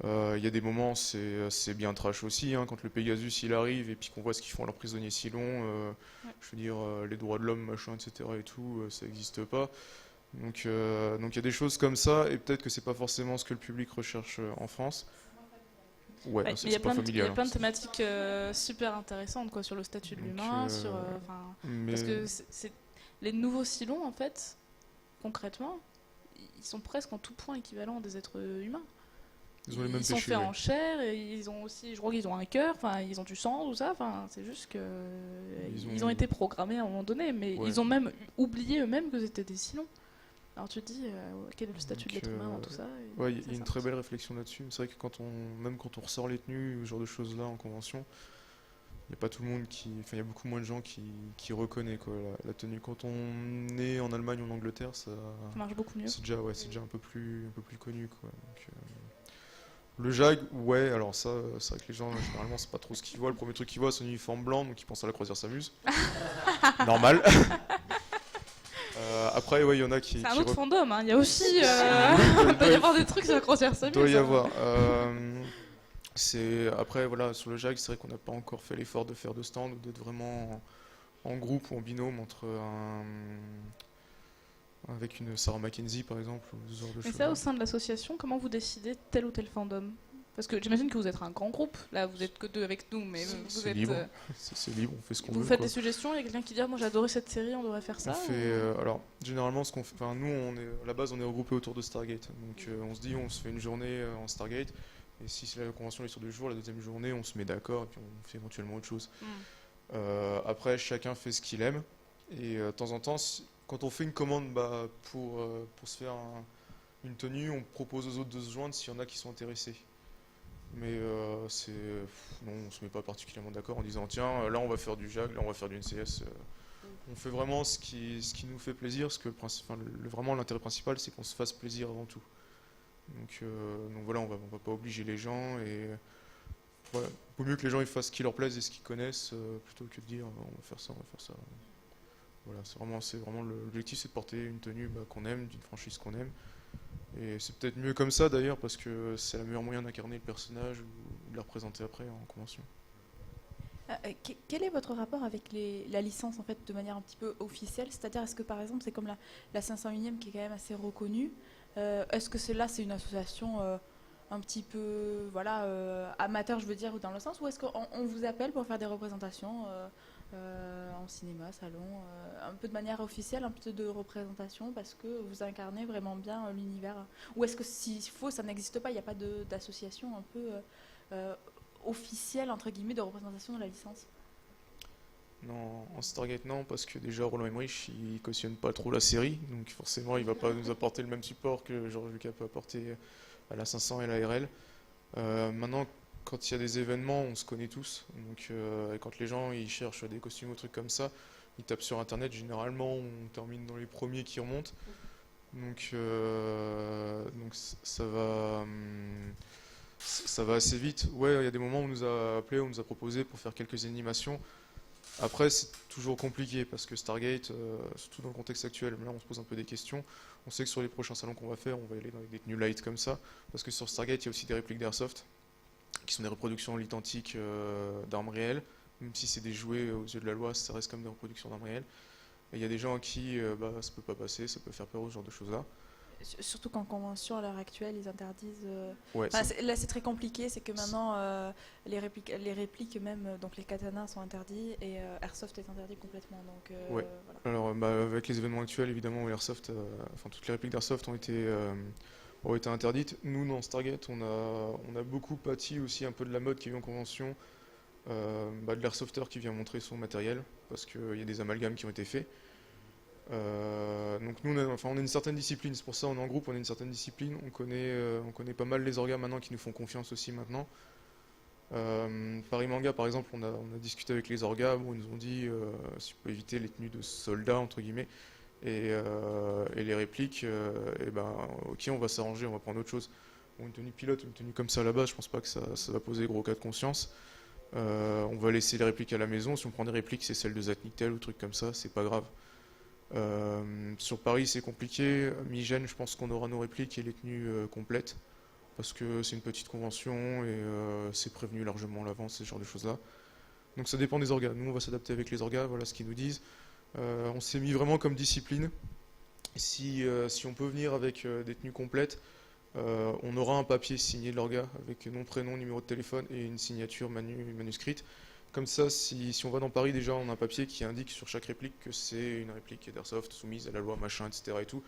Il y a des moments, c'est bien trash aussi, hein, quand le Pegasus il arrive et puis qu'on voit ce qu'ils font à leurs prisonniers si longs. Je veux dire, les droits de l'homme, machin, etc. et tout, ça n'existe pas. Donc il y a des choses comme ça, et peut-être que c'est pas forcément ce que le public recherche en France. Ouais, il y a plein de thématiques super intéressantes, quoi, sur le statut de l'humain, parce que les nouveaux Cylons, en fait, concrètement, ils sont presque en tout point équivalents à des êtres humains. Ils sont faits en chair, et ils ont aussi, je crois qu'ils ont un cœur, ils ont du sang, tout ça. C'est juste que ils ont été programmés à un moment donné, mais ils ont même oublié eux-mêmes que c'était des Cylons. Alors tu te dis, quel est le statut de l'être humain dans tout ça? Ouais, il y a une très belle réflexion là-dessus. C'est vrai que même quand on ressort les tenues, ce genre de choses-là en convention, il n'y a pas tout le monde il y a beaucoup moins de gens qui reconnaît, quoi, la tenue. Quand on est en Allemagne ou en Angleterre, ça marche beaucoup mieux. C'est déjà un peu plus connu, quoi. Donc, le Jag, ouais, alors ça, c'est vrai que les gens, généralement, c'est pas trop ce qu'ils voient. Le premier truc qu'ils voient, c'est un uniforme blanc, donc ils pensent à la croisière s'amuse. Normal. Après, ouais, il y en a qui... C'est un autre fandom, hein. Il y a aussi... il doit y avoir des trucs sur la croisière s'amuse. Il doit y avoir. Après, voilà, sur le Jag, c'est vrai qu'on n'a pas encore fait l'effort de faire de stand, ou d'être vraiment en groupe ou en binôme avec une Sarah Mackenzie par exemple, ou ce genre de choses. Mais ça, au sein de l'association, comment vous décidez tel ou tel fandom? Parce que j'imagine que vous êtes un grand groupe, là vous êtes que deux avec nous, mais vous êtes libre. C'est libre, on fait ce qu'on veut. Vous faites des suggestions, il y a quelqu'un qui dit moi j'ai adoré cette série, on devrait faire ça. Alors généralement ce qu'on fait, nous à la base on est regroupés autour de Stargate, donc on se dit on se fait une journée en Stargate, et si la convention est sur 2 jours, la deuxième journée on se met d'accord et puis on fait éventuellement autre chose. Après chacun fait ce qu'il aime, et de temps en temps quand on fait une commande pour se faire une tenue, on propose aux autres de se joindre s'il y en a qui sont intéressés. Mais non, on se met pas particulièrement d'accord en disant tiens, là on va faire du JAG, là on va faire du NCS. On fait vraiment ce qui nous fait plaisir, parce que vraiment l'intérêt principal c'est qu'on se fasse plaisir avant tout. Donc voilà, on va pas obliger les gens, et voilà, vaut mieux que les gens ils fassent ce qui leur plaise et ce qu'ils connaissent, plutôt que de dire on va faire ça, on va faire ça. Voilà, c'est vraiment l'objectif, c'est de porter une tenue qu'on aime, d'une franchise qu'on aime. Et c'est peut-être mieux comme ça d'ailleurs, parce que c'est le meilleur moyen d'incarner le personnage ou de le représenter après en convention. Quel est votre rapport avec la licence en fait, de manière un petit peu officielle? C'est-à-dire, est-ce que par exemple c'est comme la 501e qui est quand même assez reconnue, est-ce que c'est une association un petit peu amateur, je veux dire, dans le sens, ou est-ce qu'on vous appelle pour faire des représentations en cinéma, salon, un peu de manière officielle, un peu de représentation, parce que vous incarnez vraiment bien l'univers? Ou est-ce que s'il faut, ça n'existe pas, il n'y a pas d'association un peu officielle entre guillemets de représentation de la licence? Non, en Stargate non, parce que déjà Roland Emmerich il cautionne pas trop la série, donc forcément il va pas nous apporter le même support que George Lucas peut apporter à la 500 et la RL. Maintenant, quand il y a des événements, on se connaît tous, donc et quand les gens ils cherchent des costumes ou trucs comme ça, ils tapent sur internet, généralement on termine dans les premiers qui remontent, donc ça va assez vite. Ouais, il y a des moments où on nous a appelé, on nous a proposé pour faire quelques animations. Après, c'est toujours compliqué parce que Stargate, surtout dans le contexte actuel, là on se pose un peu des questions. On sait que sur les prochains salons qu'on va faire, on va y aller avec des tenues light comme ça. Parce que sur Stargate, il y a aussi des répliques d'Airsoft, qui sont des reproductions lithantiques d'armes réelles. Même si c'est des jouets aux yeux de la loi, ça reste comme des reproductions d'armes réelles. Et il y a des gens à qui ça peut pas passer, ça peut faire peur, ce genre de choses-là. Surtout qu'en convention, à l'heure actuelle, ils interdisent. Ouais, Là, c'est très compliqué. C'est que maintenant, les répliques même, donc les katanas sont interdits et Airsoft est interdit complètement. Donc, ouais. voilà. Alors, avec les événements actuels, évidemment, Airsoft, toutes les répliques d'Airsoft ont été interdites. Nous, dans Stargate, on a beaucoup pâti aussi un peu de la mode qui est en convention, de l'Airsofter qui vient montrer son matériel, parce qu'il y a des amalgames qui ont été faits. Donc nous, on a une certaine discipline, c'est pour ça on est en groupe, on a une certaine discipline, on connaît pas mal les orgas maintenant qui nous font confiance aussi maintenant. Paris Manga par exemple, on a discuté avec les orgas, ils nous ont dit si on peut éviter les tenues de soldats entre guillemets et les répliques, ok, on va s'arranger, on va prendre autre chose. Bon, une tenue pilote, une tenue comme ça là-bas, je pense pas que ça va poser gros cas de conscience. On va laisser les répliques à la maison, si on prend des répliques c'est celle de Zatniktel ou trucs comme ça, c'est pas grave. Sur Paris c'est compliqué, Migène je pense qu'on aura nos répliques et les tenues complètes parce que c'est une petite convention et c'est prévenu largement à l'avance, ce genre de choses là. Donc ça dépend des orgas, nous on va s'adapter avec les orgas, voilà ce qu'ils nous disent. On s'est mis vraiment comme discipline, si on peut venir avec des tenues complètes, on aura un papier signé de l'orga avec nom, prénom, numéro de téléphone et une signature manuscrite. Comme ça, si on va dans Paris, déjà, on a un papier qui indique sur chaque réplique que c'est une réplique d'Airsoft soumise à la loi, machin, etc. et tout.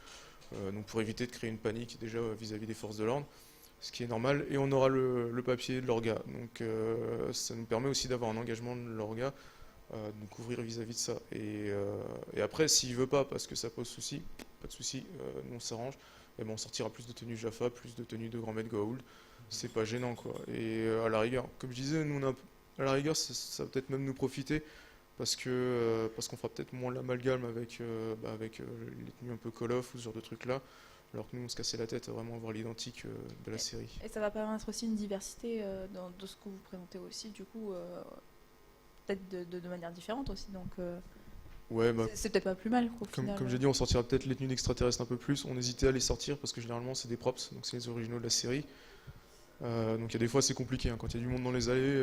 Donc pour éviter de créer une panique déjà vis-à-vis des forces de l'ordre, ce qui est normal. Et on aura le papier de l'orga. Donc ça nous permet aussi d'avoir un engagement de l'orga, de nous couvrir vis-à-vis de ça. Et après, s'il veut pas, parce que ça pose souci, pas de souci, nous on s'arrange. Et on sortira plus de tenues Jaffa, plus de tenues de Grand Maître Goa'uld. C'est pas gênant, quoi. Et à la rigueur, comme je disais, nous on a à la rigueur, ça va peut-être même nous profiter parce qu'on fera peut-être moins l'amalgame avec les tenues un peu call-off ou ce genre de trucs-là, alors que nous on se cassait la tête à vraiment avoir l'identique de la série. Et ça va permettre aussi une diversité de ce que vous présentez aussi, du coup, peut-être de manière différente aussi. Donc, ouais, c'est peut-être pas plus mal. Comme j'ai dit, on sortira peut-être les tenues d'extraterrestres un peu plus. On hésitait à les sortir parce que généralement c'est des props, donc c'est les originaux de la série. Donc il y a des fois c'est compliqué, hein. Quand il y a du monde dans les allées,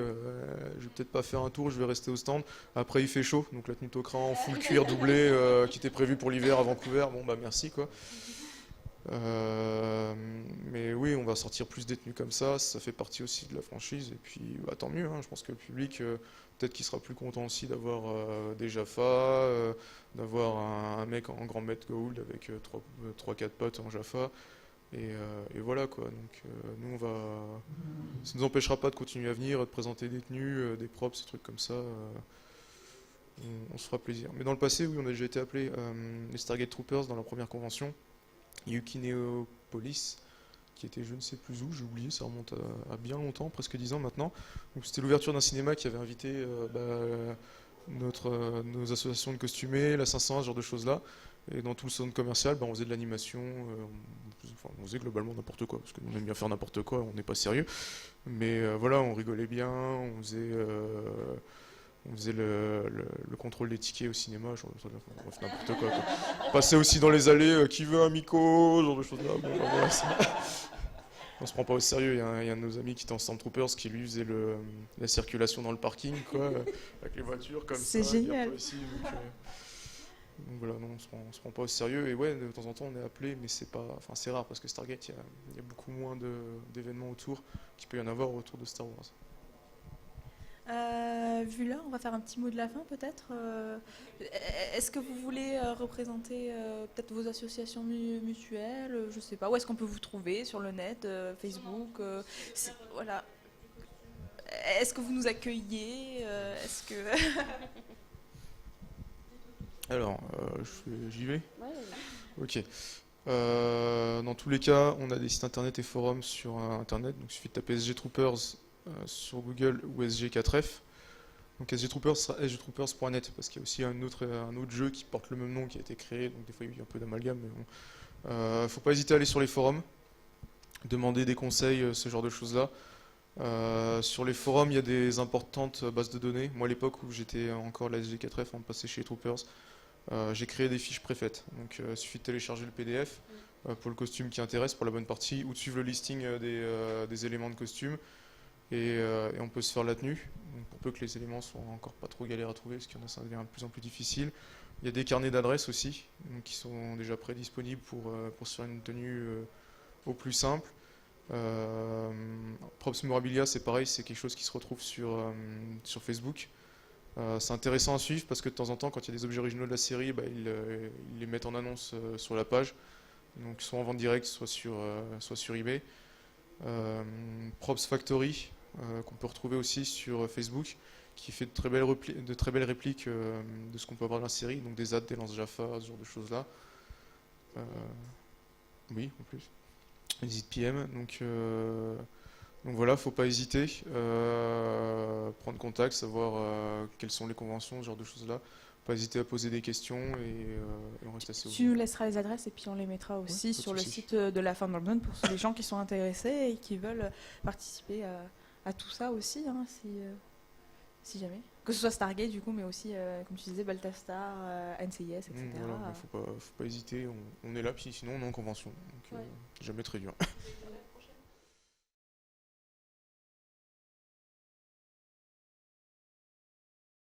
je vais peut-être pas faire un tour, je vais rester au stand. Après il fait chaud, donc la tenue Tok'ra en full cuir doublé qui était prévue pour l'hiver à Vancouver, bon bah merci quoi. Mais oui, on va sortir plus des tenues comme ça fait partie aussi de la franchise et puis tant mieux, hein. Je pense que le public peut-être qu'il sera plus content aussi d'avoir des Jaffa, d'avoir un mec en Grand Maître Goa'uld avec 3-4 potes en Jaffa. Et voilà quoi, donc nous ça nous empêchera pas de continuer à venir, de présenter des tenues, des props, des trucs comme ça, on se fera plaisir. Mais dans le passé, oui, on a déjà été appelés les Stargate Troopers dans la première convention, Yuki Neopolis, qui était je ne sais plus où, j'ai oublié, ça remonte à bien longtemps, presque 10 ans maintenant. Donc c'était l'ouverture d'un cinéma qui avait invité nos associations de costumés, la 500, ce genre de choses là. Et dans tout le centre commercial, on faisait de l'animation, on faisait globalement n'importe quoi, parce que nous on aime bien faire n'importe quoi, on n'est pas sérieux. Mais voilà, on rigolait bien, on faisait le contrôle des tickets au cinéma, on fait n'importe quoi. On passait aussi dans les allées, qui veut un Miko, ce genre de choses là. Voilà, on se prend pas au sérieux, il y a un de nos amis qui était en Stormtroopers qui lui faisait la circulation dans le parking, quoi, avec les voitures comme ça. C'est génial. Donc voilà, non, on se prend pas au sérieux. Et ouais, de temps en temps, on est appelé, mais c'est rare parce que Stargate, il y a beaucoup moins d'événements autour qu'il peut y en avoir autour de Star Wars. Vu là, on va faire un petit mot de la fin peut-être. Est-ce que vous voulez représenter peut-être vos associations mutuelles, je sais pas. Où est-ce qu'on peut vous trouver sur le net, Facebook, voilà. est-ce que vous nous accueillez Est-ce que Alors, j'y vais. Ouais, ouais. Ok. Dans tous les cas, on a des sites internet et forums sur internet. Donc, il suffit de taper SG Troopers sur Google ou SG4F. Donc, SG Troopers sera sgtroopers.net parce qu'il y a aussi un autre jeu qui porte le même nom qui a été créé. Donc, des fois, il y a un peu d'amalgame, mais bon. Faut pas hésiter à aller sur les forums, demander des conseils, ce genre de choses-là. Sur les forums, il y a des importantes bases de données. Moi, à l'époque où j'étais encore à la SG4F, on passait chez Troopers. J'ai créé des fiches préfaites, donc il suffit de télécharger le PDF pour le costume qui intéresse, pour la bonne partie, ou de suivre le listing des éléments de costume, et on peut se faire la tenue, donc pour peu que les éléments soient encore pas trop galères à trouver, parce qu'il y en a, ça devient de plus en plus difficile. Il y a des carnets d'adresses aussi, donc, qui sont déjà prédisponibles pour se faire une tenue au plus simple. Props Memorabilia, c'est pareil, c'est quelque chose qui se retrouve sur Facebook. C'est intéressant à suivre parce que de temps en temps, quand il y a des objets originaux de la série, ils les mettent en annonce sur la page, donc soit en vente directe, soit sur eBay. Props Factory, qu'on peut retrouver aussi sur Facebook, qui fait de très belles répliques de ce qu'on peut avoir dans la série, donc des ZAD, des lances Jaffa, ce genre de choses-là. Oui, en plus. Les ZPM, donc voilà, faut pas hésiter, prendre contact, savoir quelles sont les conventions, ce genre de choses-là. Pas hésiter à poser des questions et on reste assez tu nous laisseras les adresses et puis on les mettra aussi pas de sur le souci. site de la Fan London pour les gens qui sont intéressés et qui veulent participer à tout ça aussi, hein, si jamais. Que ce soit Stargate du coup, mais aussi, comme tu disais, Baltastar, NCIS, etc. Voilà, mais faut pas hésiter, on est là, puis sinon on est en convention, donc Ouais. jamais très dur.